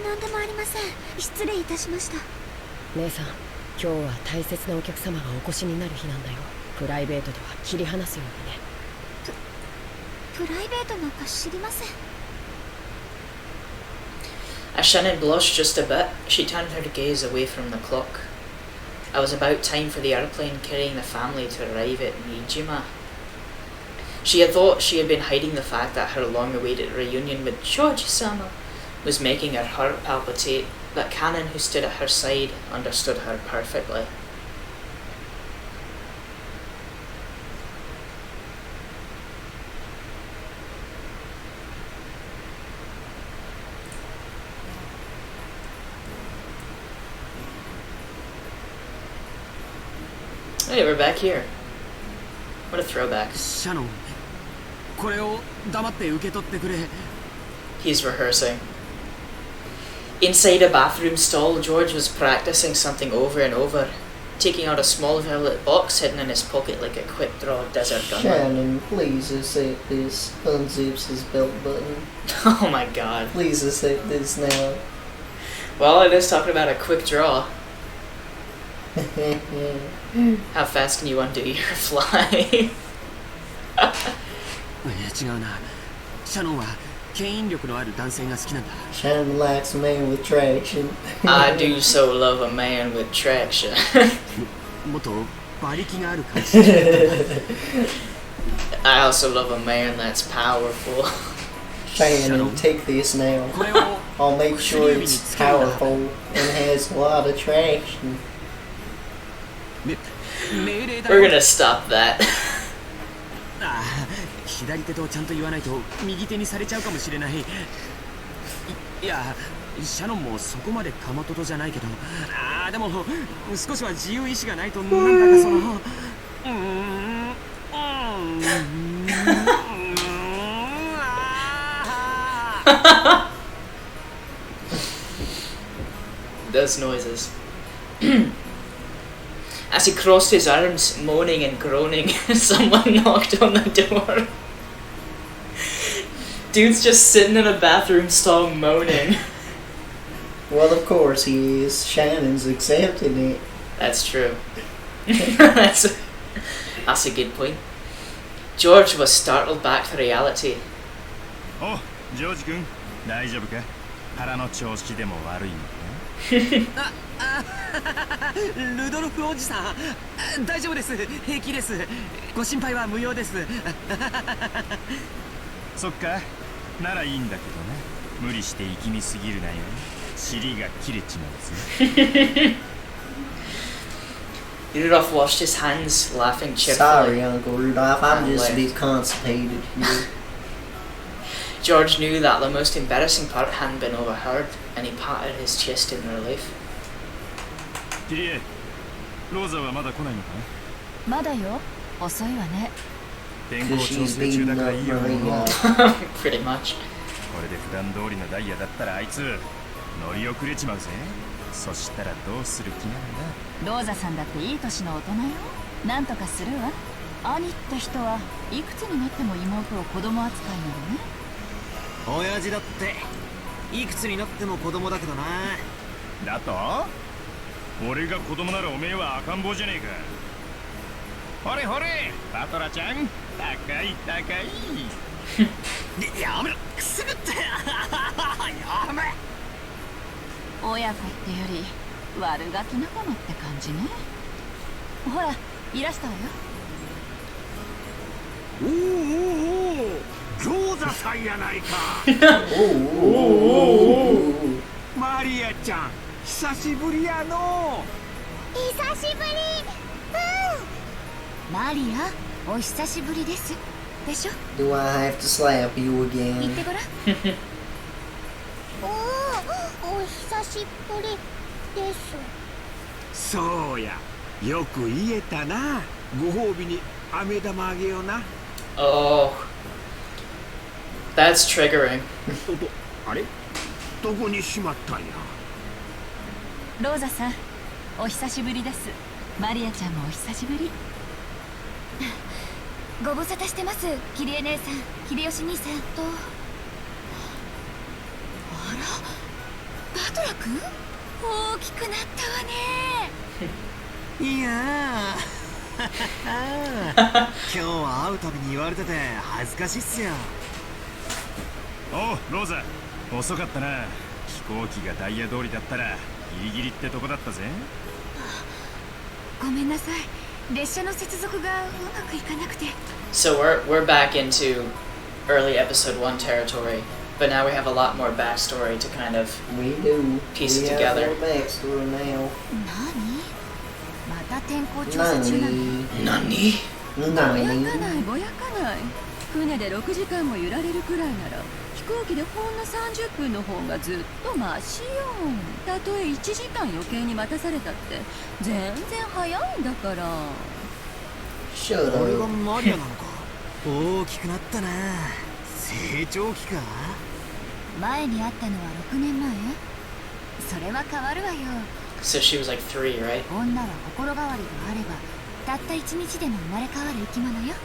え、何でもありません。失礼いたしました。姉さん、今日は大切なお客様がお越しになる日なんだよ。プライベートとは切り離すようにね。プライベートなんか知りません。 As Shannon blushed just a bit, she turned her gaze away from the clock. It was about time for the airplane carrying the family to arrive at Niijima. She had thought she had been hiding the fact that her long-awaited reunion with George-sama was making her heart palpitate, but Canon, who stood at her side, understood her perfectly. Hey, we're back here. What a throwback. シャノン、これを黙って受け取ってくれ。 He's rehearsing. Inside a bathroom stall, George was practicing something over and over, taking out a small violet box hidden in his pocket like a quick-draw desert gunman. Shannon, please accept this. Unzips his belt button. Oh my god. Please accept this now. Well, it is talking about a quick draw. How fast can you undo your fly? いや違うな。シャノンは牽引力のある男性が好きなんだ。 Shannon likes a man with traction. I do so love a man with traction. もっと馬力がある感じ。 I also love a man that's powerful. Shannon, take this now. I'll make sure it's powerful and has a lot of traction. We're gonna stop that. ああ、左手とちゃんと言わないと右手にされちゃうかもしれない。いや、シャノンもそこまでかまととじゃないけど、ああでも少しは自由意志がないとなんだかその。Those noises. As he crossed his arms, moaning and groaning, someone knocked on the door. Dude's just sitting in a bathroom stall moaning. Well, of course he is. Shannon's accepting it. That's true. that's a good point. George was startled back to reality. Oh, George 君、大丈夫か？腹の調子でも悪いのか？ルドルフおじさん、大丈夫です。平気です。ご心配は無用です。そっか、ならいいんだけどね。無理して力みすぎるなよ。尻が切れちまうぜ。Rudolph washed his hands, laughing cheerfully. Sorry, Uncle Rudolph, I'm just a bit constipated here. George knew that the most embarrassing part hadn't been overheard, and he patted his chest in relief. キリエ、ローザはまだ来ないのか？まだよ。遅いわね。天候調整中だからいいよ。Pretty much. これで普段通りのダイヤだったらあいつ乗り遅れちまうぜ。そしたらどうする気なんだ？ローザさんだっていい年の大人よ。なんとかするわ。兄って人はいくつになっても妹を子供扱いなのね。親父だっていくつになっても子供だけどな。だと？俺が子供ならおめえは赤ん坊じゃねえか。ほれほれ、パトラちゃん、高い高い。やめろ、くすぐってやめ。親子ってより悪ガキ仲間って感じね。ほら、いらしたわよ。おおおお、餃子さんやないか。マリアちゃん、久しぶりやの。久しぶり。マリア、お久しぶりですでしょ。 Do I have to slap you 言っ again? てごらん。お久しぶりです。そうや、よく言えたな。ご褒美に飴玉あげような。Oh. That's triggering. あれ、どこにしまったんや。ローザさん、お久しぶりです。マリアちゃんもお久しぶり。ご無沙汰してます、キリエ姉さん、秀吉兄さんと。あら、バトラ君、大きくなったわね。いや今日は会うたびに言われてて恥ずかしいっすよ。おう、ローザ、遅かったな。飛行機がダイヤ通りだったらギリギリってとこだったぜ。ごめんなさい、列車の接続がうまくいかなくて。 So we're back into early episode 1 territory, but now we have a lot more backstory to kind of We do. piece it We together. have more backstory now. 何？また天候調査中なの？ Nani? Nani? ぼやか Nani? ないぼやかない。船で6時間も揺られるくらいなら飛行機でほんの30分の方がずっとマシよ。たとえ1時間余計に待たされたって全然早いんだから。 Shut これが up. マリアなのか。大きくなったな。成長期か。前に会ったのは6年前？それは変わるわよ。 So she was like 3, right? 女は心変わりがあればたった一日でも生まれ変わる生き物よ。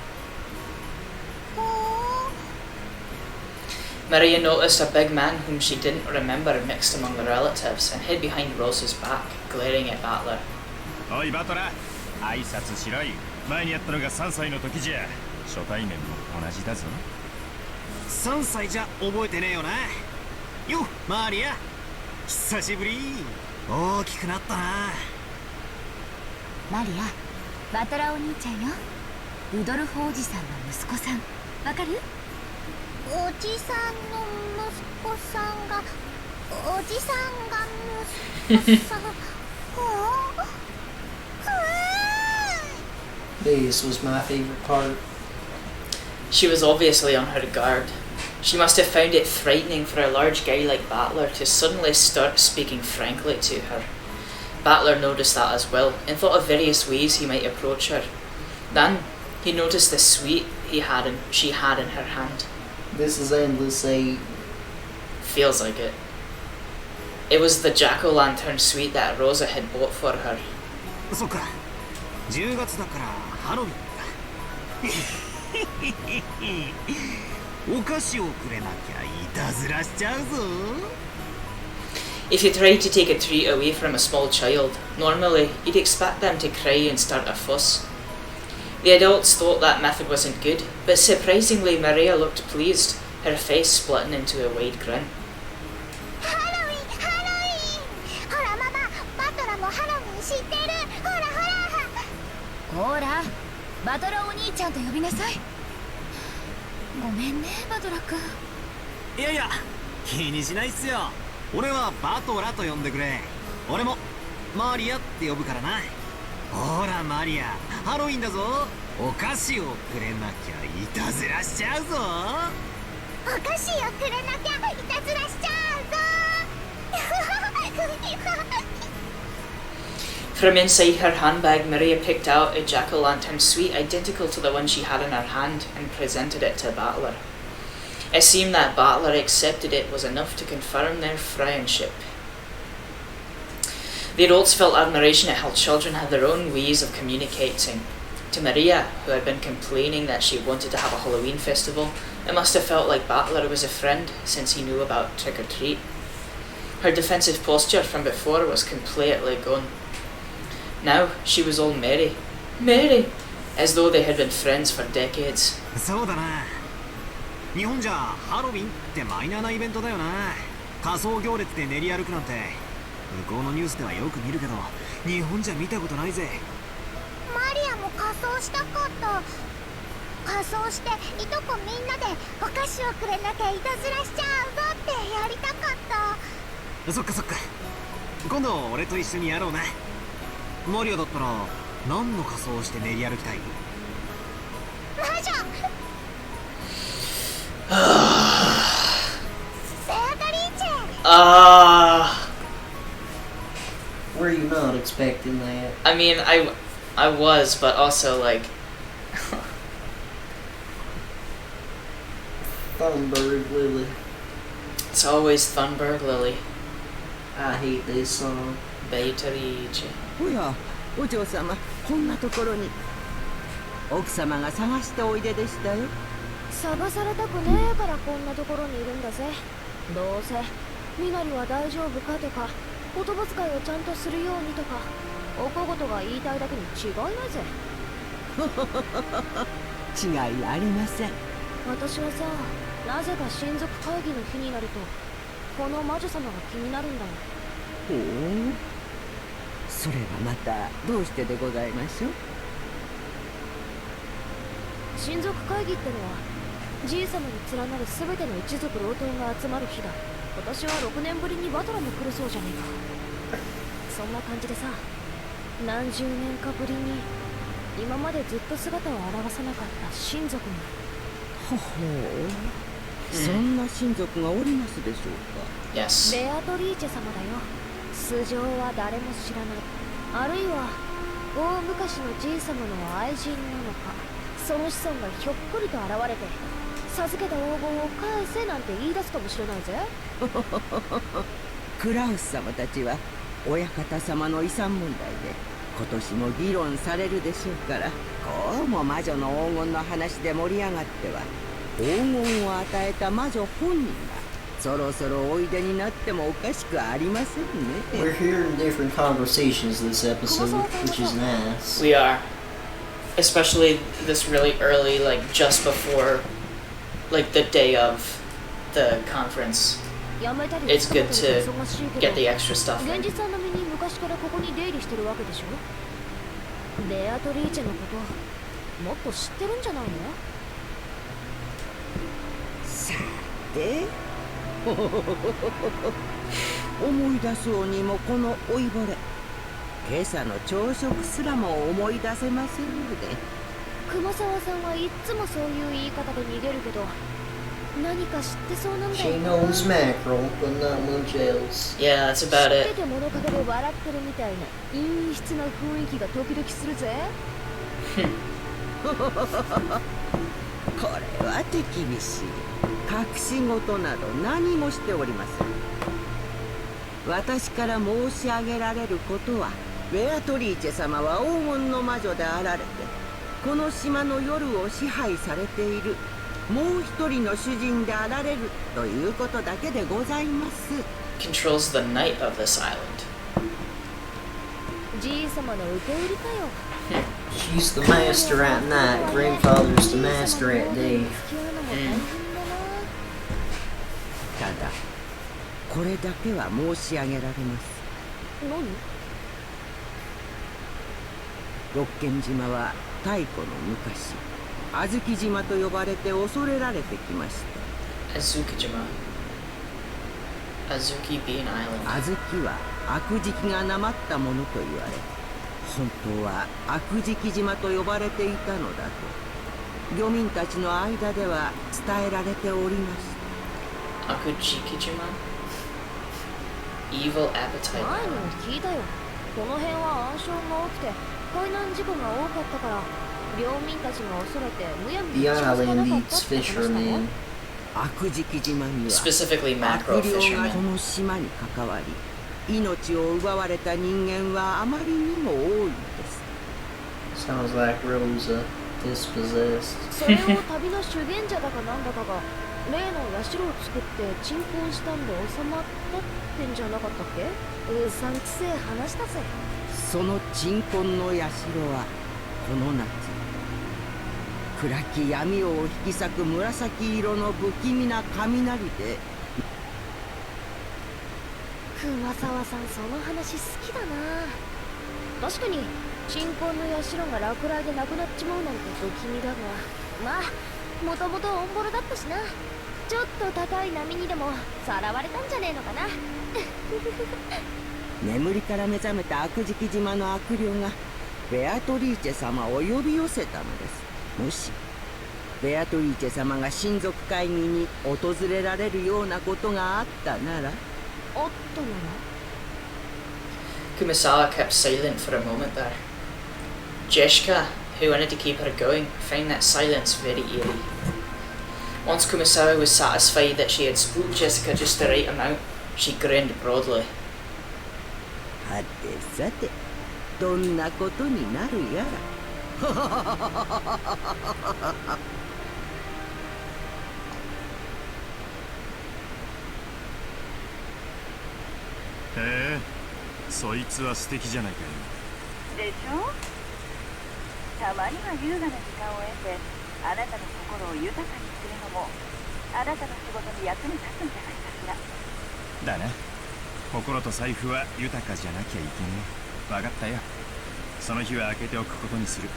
Maria noticed a big man whom she didn't remember mixed among the relatives and hid behind Rose's back, glaring at Battler. おいバトラ、挨拶しろい。前にやったのが3歳の時じゃ。初対面も同じだぞ。3歳じゃ覚えてねえよな。よ、マリア、久しぶり。大きくなったな。マリア、バトラお兄ちゃんよ。ルドルフおじさんの息子さん、わかる？おじさんの息子さんがおじさんが息子さんThis was my favorite part. She was obviously on her guard. She must have found it frightening for a large guy like Battler to suddenly start speaking frankly to her. Battler noticed that as well, and thought of various ways he might approach her. Then, he noticed the sweet she had in her hand. This is endless 8. Feels like it. It was the jack-o'-lantern sweet that Rosa had bought for her. そっか、10月だからハロウィンだ。お菓子をくれなきゃいたずらしちゃうぞ。If you tried to take a treat away from a small child, normally you'd expect them to cry and start a fuss. The adults thought that method wasn't good, but surprisingly Maria looked pleased, her face splitting into a wide grin. ハロウィン、ハロウィン。ほらママ、バトラもハロウィン知ってる。ほらほら。ほら、バトラお兄ちゃんと呼びなさい。ごめんね、バトラ君。いやいや、気にしないっすよ。俺はバトラと呼んでくれ。俺もマリアって呼ぶからな。ほらマリア、ハロウィンだぞ。お菓子をくれなきゃいたずらしちゃうぞ。お菓子をくれなきゃいたずらしちゃうぞ。From inside her handbag, Maria picked out a jack-o'-lantern sweet identical to the one she had in her hand and presented it to Battler. It seemed that Battler accepted it was enough to confirm their friendship. The adults felt admiration at how children had their own ways of communicating. To Maria, who had been complaining that she wanted to have a Halloween festival, it must have felt like Battler was a friend since he knew about trick-or-treat. Her defensive posture from before was completely gone. Now she was all merry, as though they had been friends for decades. そうだな。日本じゃハロウィンってマイナーなイベントだよな。仮装行列で練り歩くなんて向こうのニュースではよく見るけど、日本じゃ見たことないぜ。マリアも仮装したかった。仮装していとこみんなでお菓子をくれなきゃいたずらしちゃうぞってやりたかった。そっかそっか、今度俺と一緒にやろうな。マリアだったら何の仮装をして練り歩きたい？魔女。ベアトリーチェ。Were you not expecting that? I mean, I was, but also like Thunberg Lily. It's always Thunberg Lily. I hate this song. Beatrice. おや、お嬢様、こんなところに。奥様が探しておいででしたよ。探されたくねえからこんなところにいるんだぜ。どうせみなりは大丈夫かとか、言葉遣いをちゃんとするようにとか、お小言が言いたいだけに違いないぜ。違いありません。私はさ、なぜか親族会議の日になるとこの魔女様が気になるんだよ。ほう、それはまたどうしてでございましょう。親族会議ってのはじい様に連なる全ての一族老頭が集まる日だ。今年は6年ぶりにバトラも来るそうじゃねえか。そんな感じでさ、何十年かぶりに今までずっと姿を現さなかった親族が。ほほう、そんな親族がおりますでしょうか。Yes. ベアトリーチェ様だよ。素性は誰も知らない。あるいは大昔のじい様の愛人なのか、その子孫がひょっこりと現れて授けた黄金を返せなんて言い出すかもしれないぜ。クラウス様たちは親方様の遺産問題で今年も議論されるでしょうから、こうも魔女の黄金の話で盛り上がっては黄金を与えた魔女本人がそろそろおいでになってもおかしくありませんね。 We're hearing different conversations this episode, which is nice. We are. Especially this really early, like just before like the day of the conference. やめたり It's good 疲れ to て忙しい get け the ど extra stuff 現 in. 実さんの身に昔からここに出入りしてるわけでしょ。ベアトリーチェのこともっと知ってるんじゃないの。さて思い出そうにもこの老いぼれ、今朝の朝食すらも思い出せませんので。熊沢さんはいっつもそういう言い方で逃げるけど、何か知ってそうなんだ She よな。 knows mackerel, but not much else. Yeah, that's 知 about って it. て物陰で笑ってるみたいな陰湿な雰囲気が時々するぜ。これは手厳しい。隠し事など何もしておりません。私から申し上げられることは、ベアトリーチェ様は黄金の魔女であられて、この島の夜を支配されているもう一人の主人であられるということだけでございます。 Controls the night of this island. じいさまの受け売りかよ。 She's the master at night, grandfather's the master at day. ただこれだけは申し上げられます。何？六軒島は太古の昔、小豆島と呼ばれて恐れられてきました。 Azukijima. Azuki Bean Island. 小豆は悪食がなまったものと言われ、本当は悪食島と呼ばれていたのだと漁民たちの間では伝えられておりました。 Akujikijima? Evil Appetite 前に Island. も聞いたよ。この辺は暗礁が多くて海難事故が多かったから漁民たちが恐れてむやみに The 近づかな island かっ eats たって話したの。 fishermen. 悪食島には Specifically 悪 macro 霊がこ fishermen. の島に関わり、命を奪われた人間はあまりにも多いのです。 Sounds like Rosa dispossessed. それを旅の修験者だかなんだかが例の社を作って鎮魂したんで収まったってんじゃなかったっけ。うさんくせえ話だぜ。その鎮魂の社はこの夏、暗き闇を引き裂く紫色の不気味な雷で。熊沢さんその話好きだな。確かに鎮魂の社が落雷でなくなっちまうなんて不気味だが、まあもともとオンボロだったしな。ちょっと高い波にでもさらわれたんじゃねえのかな。眠りから目覚めた悪食島の悪霊がベアトリーチェ様を呼び寄せたのです。もしベアトリーチェ様が親族会議に訪れられるようなことがあったなら。おっとなら Kumasawa kept silent for a moment there. Jeshka, who wanted to keep her going, found that silence very eerie. Once Kumasawa was satisfied that she had spooked Jessica just the right amount, she grinned broadly. はてさて、どんなことになるやら。へえ、そいつは素敵じゃないかよ。でしょ。たまには優雅な時間を得てあなたの心を豊かにするのもあなたの仕事に役に立つんじゃないかしら。だな。心と財布は豊かじゃなきゃいけねえ。分かったよ。その日は開けておくことにする。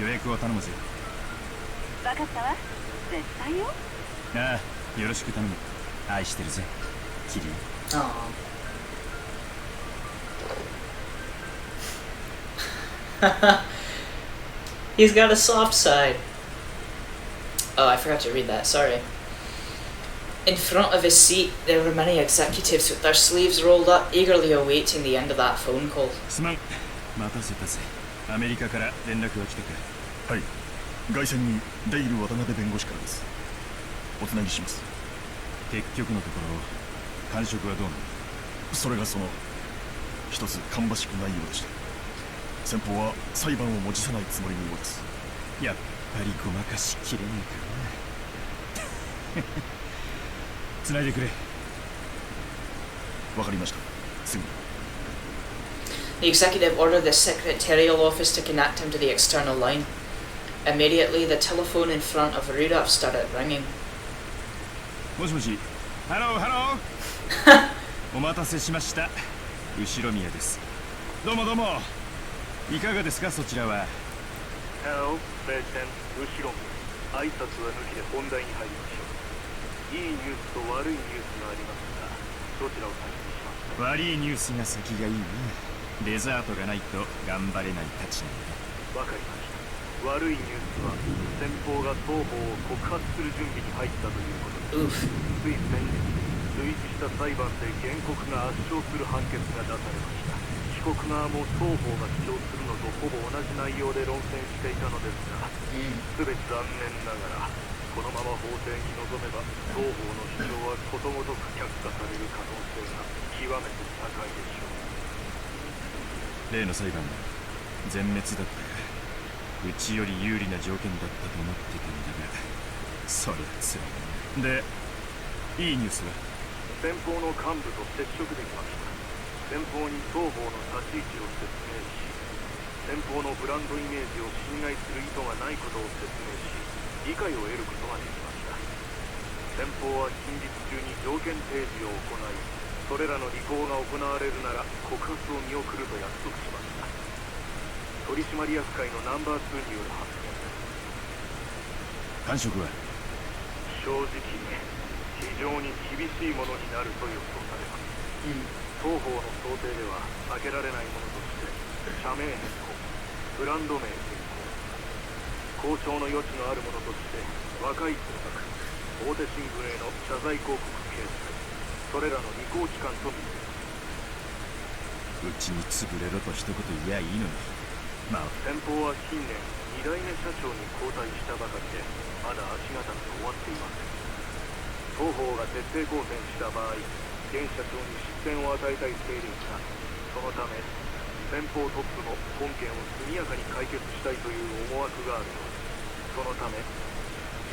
予約を頼むぜ。分かったわ。絶対よ。ああ、よろしく頼む。愛してるぜ、キリ。He's got a soft side. Oh, I forgot to read that, sorry. In front of his seat, there were many executives with their sleeves rolled up, eagerly awaiting the end of that phone call. すまん、待たせたぜ。アメリカから連絡が来たか。はい、外線にデイル渡辺弁護士からです。おつなぎします。結局のところ、感触はどうなの？それがその一つ芳しくないようでした。先方は裁判を持ちさないつもりのようです。やっぱりごまかしきれねえかな。繋いでくれ。わかりました。すぐに。The executive ordered the secretarial office to connect him to the external line. Immediately, the telephone in front of Rudolph started ringing. もしもし。ハローハロー。お待たせしました。後ろ宮です。どうもどうも。いかがですかそちらは。ハロー、レジェンド、後ろ宮。挨拶は抜きで本題に入りましょう。いいニュースと悪いニュースがありますが、どちらを先にしますか。悪いニュースが先がいいね。デザートがないと頑張れないたちなんだ。わかりました。悪いニュースは先方が双方を告発する準備に入ったということです。つい先日類似した裁判で原告が圧勝する判決が出されました。被告側も双方が主張するのとほぼ同じ内容で論戦していたのですが、全て残念ながらこのまま法廷に臨めば双方の主張はことごとく却下される可能性が極めて高いでしょう。例の裁判は全滅だったか。うちより有利な条件だったと思ってたんだが、そりゃつらい。で、いいニュースは先方の幹部と接触できました。先方に双方の立ち位置を説明し、先方のブランドイメージを侵害する意図がないことを説明し、理解を得ることができました。先方は近日中に条件提示を行い、それらの履行が行われるなら告発を見送ると約束しました。取締役会のナンバー2による発言です。感触は正直非常に厳しいものになると予想されます。双方の想定では避けられないものとして社名変更、ブランド名変更、交渉の余地のあるものとして和解通告、大手新聞への謝罪広告掲載、それらの履行期間と見ています。うちに潰れろと一言言やいいのに。先方は近年2代目社長に交代したばかりでまだ足固め終わっていません。双方が徹底抗戦した場合、現社長に失点を与えたい勢力が、そのため先方トップの本件を速やかに解決したいという思惑があるようです。そのため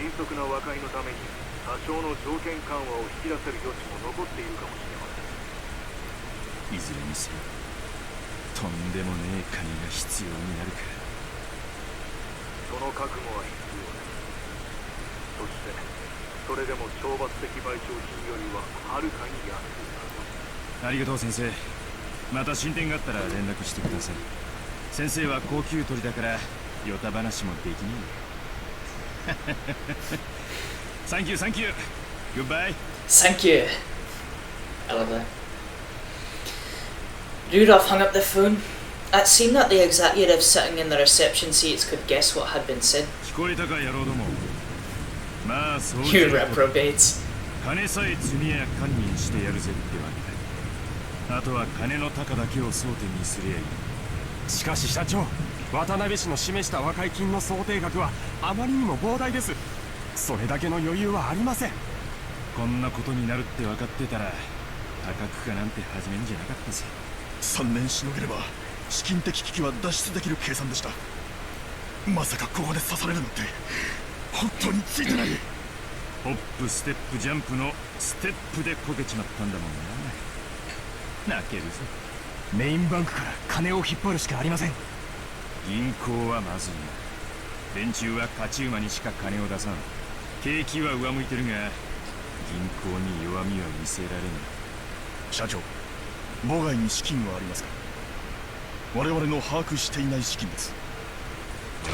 迅速な和解のために多少の条件緩和を引き出せる余地も残っているかもしれません。いずれにせよとんでもねえ金が必要になるか。その覚悟は必要です。そしてそれでも懲罰的賠償金よりははるかに安い。ありがとう先生。また進展があったら連絡してください。先生は高級鳥だからヨタ話もできねえ。サンキューサンキュー。グッバイ。Thank you. I love that. Rudolph hung up the phone. It seemed that the executives sitting in the reception seats could guess what had been said. 聞こえたか野郎ども。まあそう You reprobates. 金さえ積みや堪忍してやるぜってわけだ。あとは金の高だけを争点にすりゃいい。しかし社長、渡辺氏の示した和解金の想定額はあまりにも膨大です。それだけの余裕はありません。こんなことになるって分かってたら高くかなんて始めんじゃなかったぜ。3年しのげれば資金的危機は脱出できる計算でした。まさかここで刺されるなんて本当についてない。ホップステップジャンプのステップでこけちまったんだもんな。泣けるぞ。メインバンクから金を引っ張るしかありません。銀行はまずいな。連中は勝ち馬にしか金を出さん。景気は上向いてるが銀行に弱みは見せられない。社長、母外に資金はありますか？我々の把握していない資金です。よ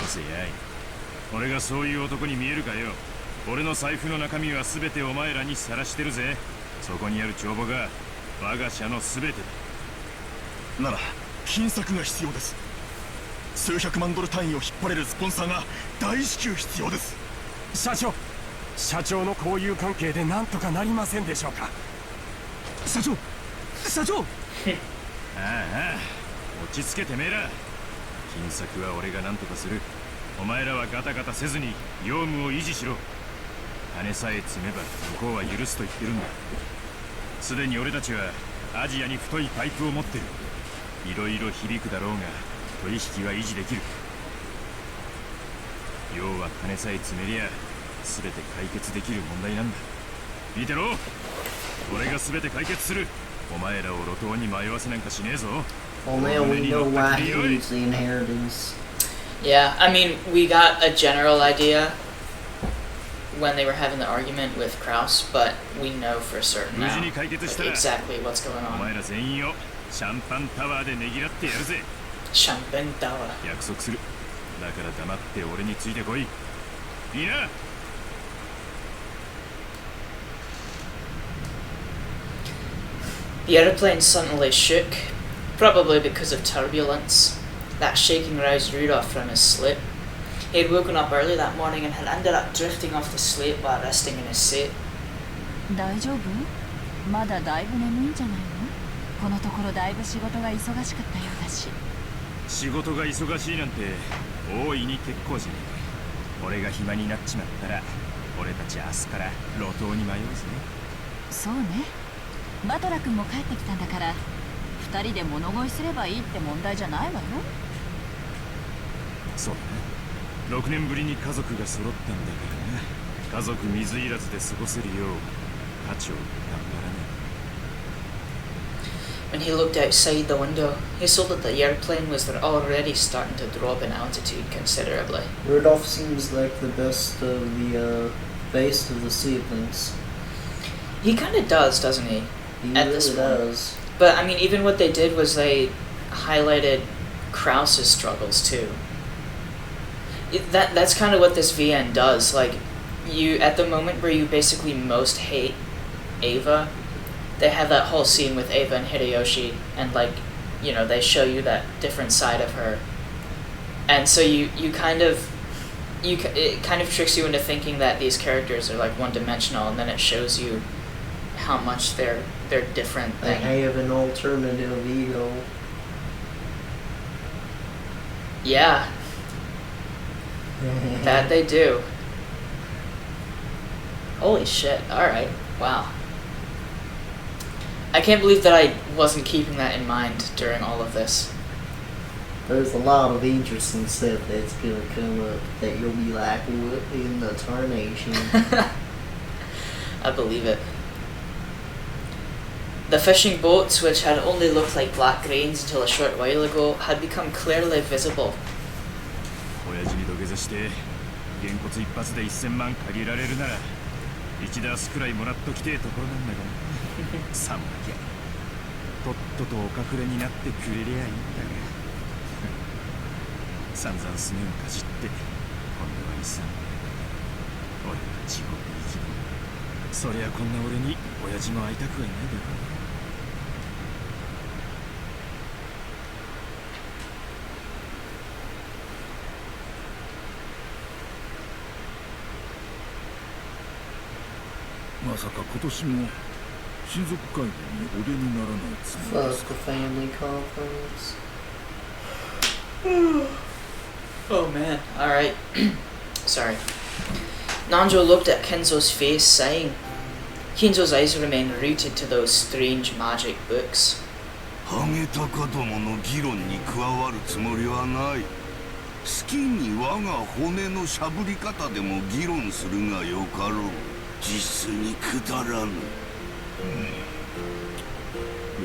せやい。俺がそういう男に見えるかよ。俺の財布の中身は全てお前らにさらしてるぜ。そこにある帳簿が我が社の全てだ。なら金策が必要です。数百万ドル単位を引っ張れるスポンサーが大至急必要です。社長の交友関係で何とかなりませんでしょうか？社長ああ、落ち着けてめえら。金策は俺が何とかする。お前らはガタガタせずに業務を維持しろ。金さえ積めば向こうは許すと言ってるんだ。すでに俺たちはアジアに太いパイプを持ってる。いろいろ響くだろうが取引は維持できる。要は金さえ積めりゃ全て解決できる問題なんだ。見てろ、俺が全て解決する。お前らを路頭に迷わせなんかしねえぞ。 Well, now we know why he needs the inheritance. Yeah, I mean, we got a general idea when they were having the argument with Kraus, but we know for certain now like, exactly what's going on. Champagne Tower でねぎらってやるぜ。シャンペンタワー。約束する。だから黙って俺についてこい。いいな。The aeroplane suddenly shook, probably because of turbulence. That shaking roused Rudolph from his sleep. He had woken up early that morning and had ended up drifting off to sleep while resting in his seat. 大丈夫？まだだいぶ眠いんじゃないの？このところだいぶ仕事が忙しかったようだし。仕事が忙しいなんて大いに結構じゃねえか。俺が暇になっちまったら俺たち明日から路頭に迷うぜ。そうね。バトラ君も帰ってきたんだから2人で物乞いすればいいって問題じゃないわよ。そうだな。6年ぶりに家族が揃ったんだからな。家族水入らずで過ごせるよう価値を頑張らない。When he looked outside the window, he saw that the airplane was already starting to drop in altitude considerably. Rudolph seems like the best of the best of the siblings. He kind of does, doesn't he? He At really this does. But I mean, even what they did was they highlighted Kraus's struggles too. That's kind of what this VN does. Like, you at the moment where you basically most hate Ava, they have that whole scene with Ava and Hideyoshi, and like, you know, they show you that different side of her, and so it kind of tricks you into thinking that these characters are like one-dimensional, and then it shows you how much they're different. They have an alternative ego. Yeah. That they do. Holy shit, alright, wow. I can't believe that I wasn't keeping that in mind during all of this. There's a lot of interesting stuff that's gonna come up that you'll be like, what in the tarnation? I believe it. The fishing boats, which had only looked like black grains until a short while ago, had become clearly visible. 親父に土下座して原骨一発で1000万借りられるなら1ダースくらいもらっときてえところなんだがさもなきゃとっととお隠れになってくれりゃいいんだが散々すねをかじって今度は遺産俺は地獄に行きそりゃこんな俺に親父も会いたくはないだろう。まさか今年も親族会議にお出にならないつもりですか。 Fuck the family conference. Oh man, alright. Sorry. Nanjo looked at Kinzo's face, sighing. Kinzo's eyes remained rooted to those strange magic books. ハゲタカどもの議論に加わるつもりはない。好きに我が骨のしゃぶり方でも議論するがよかろう。実にくだらぬ。やれや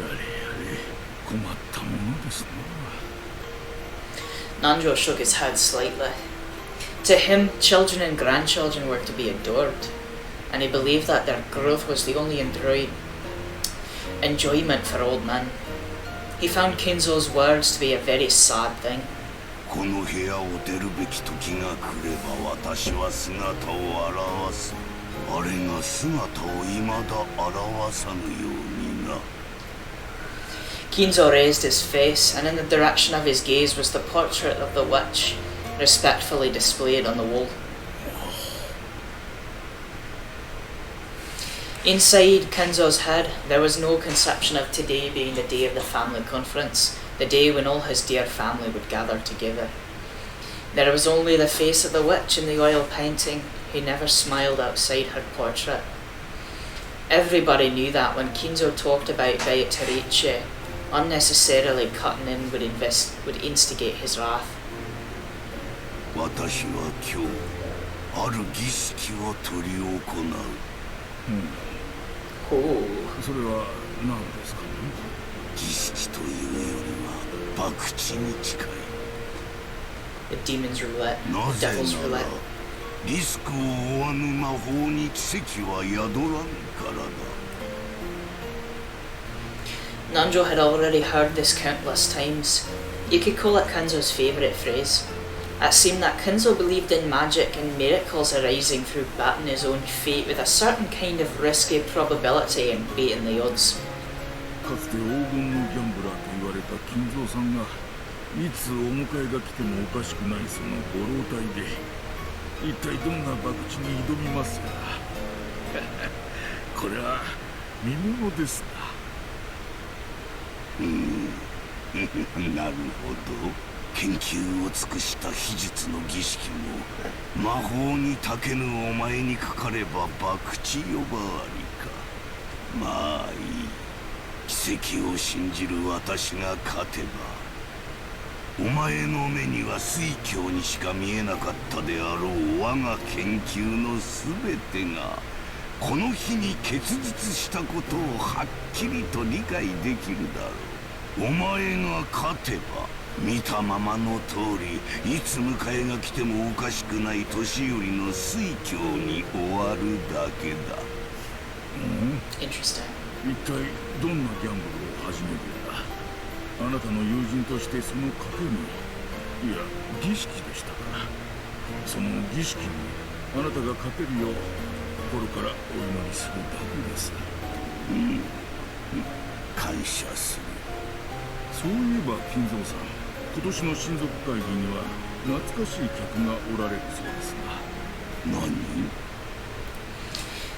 れ、困ったものですな。 Nanjo shook his head slightly. To him, children and grandchildren were to be adored, and he believed that their growth was the only enjoyment for old men. He found Kinzo's words to be a very sad thing. この部屋を出るべき時が来れば私は姿を現す。あれが姿を未だ表さぬようにな。 Kinzo raised his face, and in the direction of his gaze was the portrait of the witch, respectfully displayed on the wall. Inside Kinzo's head, there was no conception of today being the day of the family conference, the day when all his dear family would gather together. There was only the face of the witch in the oil painting, who never smiled outside her portrait. Everybody knew that when Kinzo talked about Beatrice, unnecessarily cutting in would instigate his wrath. 私は今日ある儀式を執り行う。それは何ですかね。儀式というよりは博打に近い。 The demon's roulette, なぜ devil's なら roulette. リスクを負わぬ魔法に奇跡は宿らんからだ。Nanjo had already heard this countless times. You could call it Kinzo's favourite phrase. It seemed that Kinzo believed in magic and miracles arising through batting his own fate with a certain kind of risky probability and beating the odds. かつて黄金のギャンブラーと言われた金蔵さんがいつお迎えが来てもおかしくないそのご老体で一体どんな博打に挑みますか。これは見ものですな。なるほど。研究を尽くした秘術の儀式も魔法にたけぬお前にかかれば博打呼ばわりか。まあいい。奇跡を信じる私が勝てばお前の目には水郷にしか見えなかったであろう我が研究の全てがこの日に結実したことをはっきりと理解できるだろう。お前が勝てば見たままの通りいつ迎えが来てもおかしくない年寄りの水郷に終わるだけだ。Interesting. 一体どんなギャンブルを始めるんだ。あなたの友人としてその賭けにいや儀式でしたからその儀式にあなたが勝てるよう心からお祈りするだけです。感謝する。そういえば金蔵さん、今年の親族会議には懐かしい客がおられるそうですが。何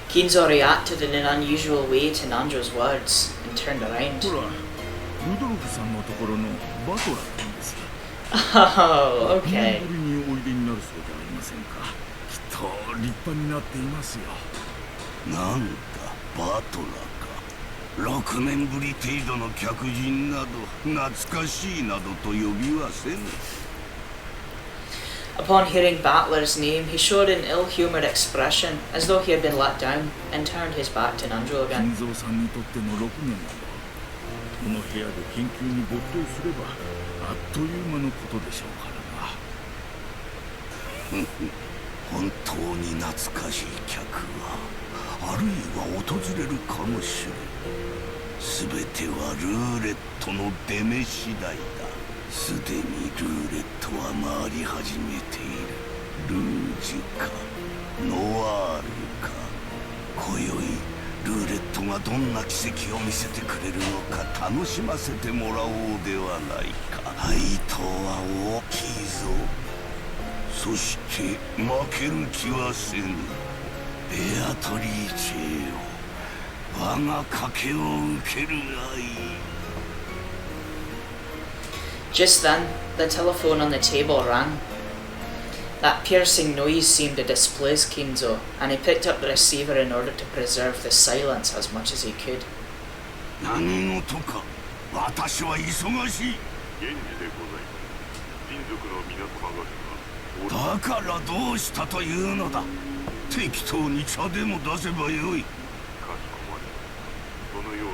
Kinzo reacted in an unusual way to Nanjo's words and turned around. ほら、ルドルフさんのところのバトラーなんです。Oh, okay. 6年ぶりにおいでになるそうじゃありませんか。きっと立派になっていますよ。なんだ、バトラーか。6年ぶり程度の客人など懐かしいなどと呼びはせぬ。Upon hearing Battler's name, he showed an ill-humoured expression, as though he had been let down, and turned his back to Nanjo again. 金蔵さんにとっての6年などこの部屋で研究に没頭すればあっという間のことでしょうからな。本当に懐かしい客はあるいは訪れるかもしれん。全てはルーレットの出目次第だ。すでにルーレットは回り始めている。ルージュかノワールか。今宵ルーレットがどんな奇跡を見せてくれるのか楽しませてもらおうではないか。配当は大きいぞ。そして負ける気はせぬ。ベアトリーチェよ、我が賭けを受けるがいい。Just then, the telephone on the table rang. That piercing noise seemed to displease Kinzo, and he picked up the receiver in order to preserve the silence as much as he could. 何事か。私は忙しい。源氏でございます。親族の皆様方がだからどうしたというのだ。適当に茶でも出せばよい。かしこまり、そのように。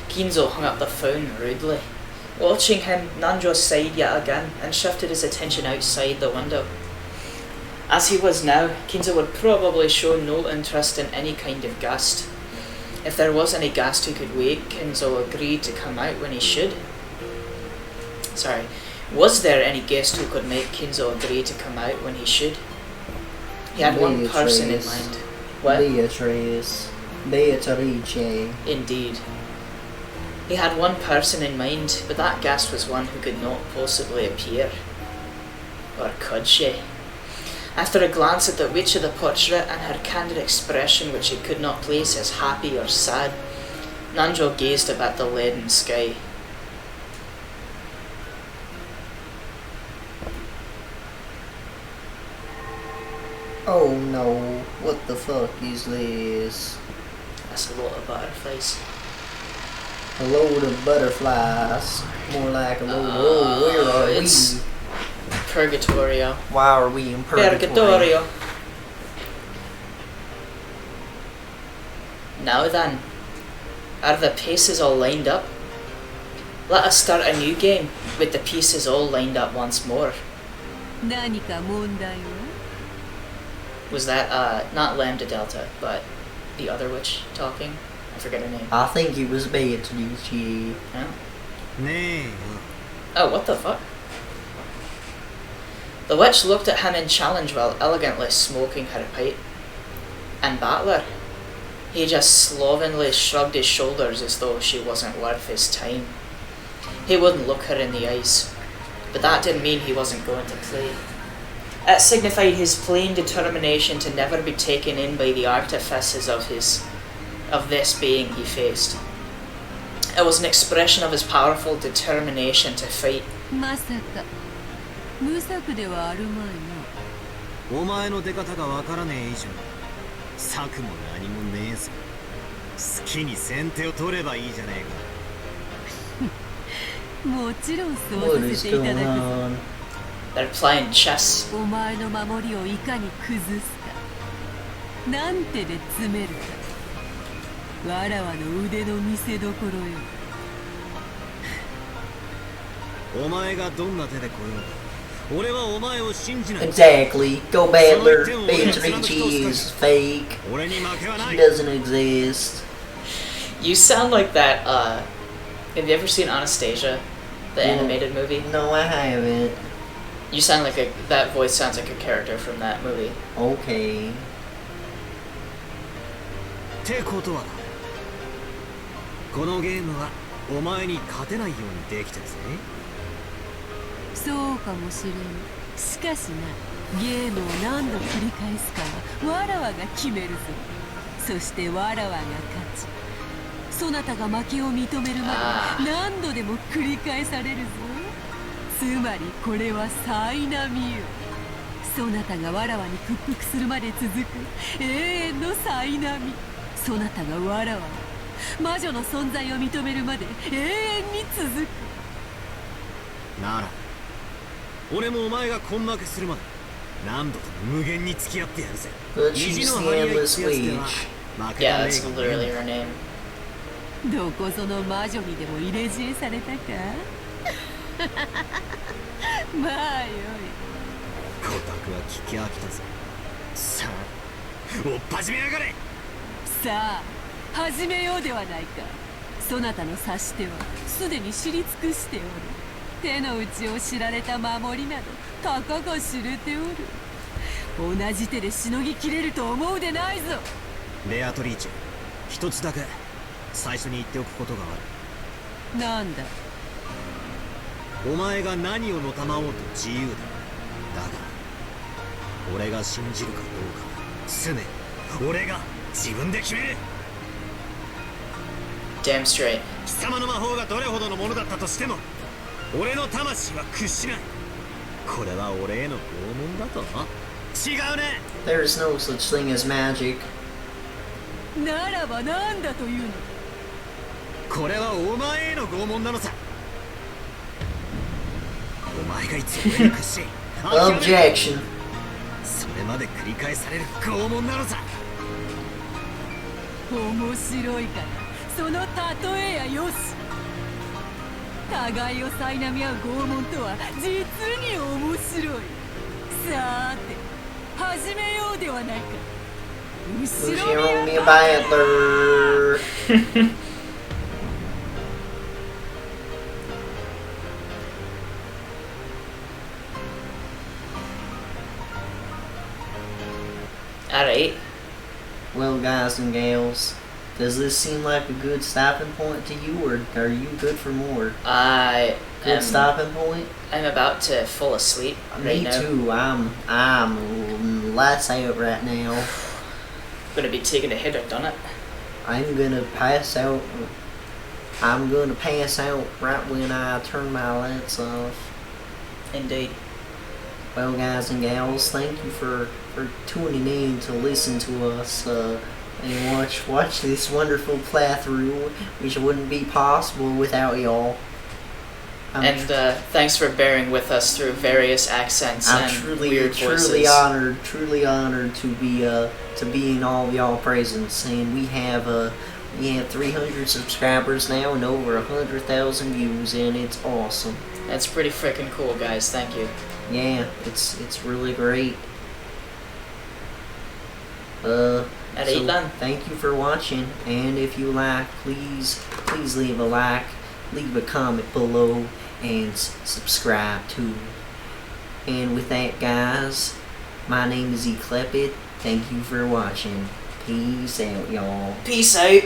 Kinzo hung up the phone rudely. Watching him, Nanjo sighed yet again and shifted his attention outside the window. As he was now, Kinzo would probably show no interest in any kind of guest. If there was any guest who could wait, Kinzo agreed to come out when he should. Was there any guest who could make Kinzo agree to come out when he should? He had one person in mind. What? Beatrice. Indeed. He had one person in mind, but that guest was one who could not possibly appear. Or could she? After a glance at the witch of the portrait and her candid expression which he could not place as happy or sad, Nanjo gazed up at the leaden sky. Oh no, what the fuck is this? That's a lot of butterflies. A load of butterflies. More like a load of... where are we? Purgatorio. Why are we in Purgatorio? Purgatorio. Now then, are the pieces all lined up? Let us start a new game with the pieces all lined up once more. 何か問題は？ Was that not Lambda Delta, but the other witch talking? I forget her name. I think it was Beatrice. Oh. Nee. Oh, what the fuck? The witch looked at him in challenge while elegantly smoking her pipe. And Battler, he just slovenly shrugged his shoulders as though she wasn't worth his time. He wouldn't look her in the eyes, but that didn't mean he wasn't going to play. It signified his plain determination to never be taken in by the artifices of this being he faced. It was an expression of his powerful determination to fight. まさか無策ではあるまいな。お前の出方がわからねえ以上策も何もねえぞ。好きに先手を取ればいいじゃねえか。もちろんそうさせていただくぞ。 They're playing chess. お前の守りをいかに崩すか、なんてで詰めるか、わらわの腕の見せどころよ。お前がどんな手で来ようか、俺はお前を信じない。 Exactly. Go Battler. Beatrice is fake. She doesn't exist. You sound like that, have you ever seen Anastasia? The animated movie? No, I haven't. You sound like that voice sounds like a character from that movie. Okay. ってことはこのゲームはお前に勝てないようにできてるぜ。そうかもしれん。しかしな、ゲームを何度繰り返すかはわらわが決めるぞ。そしてわらわが勝ち、そなたが負けを認めるまで何度でも繰り返されるぞ。つまりこれは災難よ。そなたがわらわに屈服するまで続く永遠の災難。そなたがわらわの魔女の存在を認めるまで永遠に続く。なら俺もお前が根負けするまで何度でも無限に付き合ってやるぜ。 But she's the endless witch. Yeah, that's literally her name. どこぞの魔女にでも入れ知恵されたか。まあよい。コタクは聞き飽きたぜ。さあ、おっ始めやがれ。さあ、始めようではないか。そなたの指し手はすでに知り尽くしておる。手の内を知られた守りなどたかが知れておる。同じ手でしのぎきれると思うでないぞ。ベアトリーチェ、一つだけ最初に言っておくことがある。なんだ。お前が何をのたまおうと自由だ。だが俺が信じるかどうか常俺が自分で決める。 Damn straight. 貴様の魔法がどれほどのものだったとしても俺の魂は屈しない。これは俺への拷問だと。違うね。 There's no such thing as magic. ならばなんだというの。これはお前への拷問なのさ。お前がいつ俺に屈しObjection. それまで繰り返される拷問なのさ。面白いからその例えやよし。互いを苛み合う拷問とは実に面白い。さーて始めようではないか。後ろにBattler. Alright. Well, guys and gals, does this seem like a good stopping point to you, or are you good for more? Good stopping point? I'm about to fall asleep right now. Me too. I'm lights out right now. I'm gonna be taking a hit or done it. I'm gonna pass out. I'm gonna pass out right when I turn my lights off. Indeed. Well, guys and gals, thank you for tuning in to listen to us and watch this wonderful playthrough, which wouldn't be possible without y'all. Thanks for bearing with us through various accents and weird voices. Truly honored to be in all of y'all presence, and we have 300 subscribers now and over 100,000 views, and it's awesome. That's pretty freaking cool, guys. Thank you. yeah, it's really great. Thank you for watching, and if you like, please leave a like, leave a comment below, and subscribe too. And with that, guys, my name is Eclepid. Thank you for watching. Peace out, y'all. Peace out.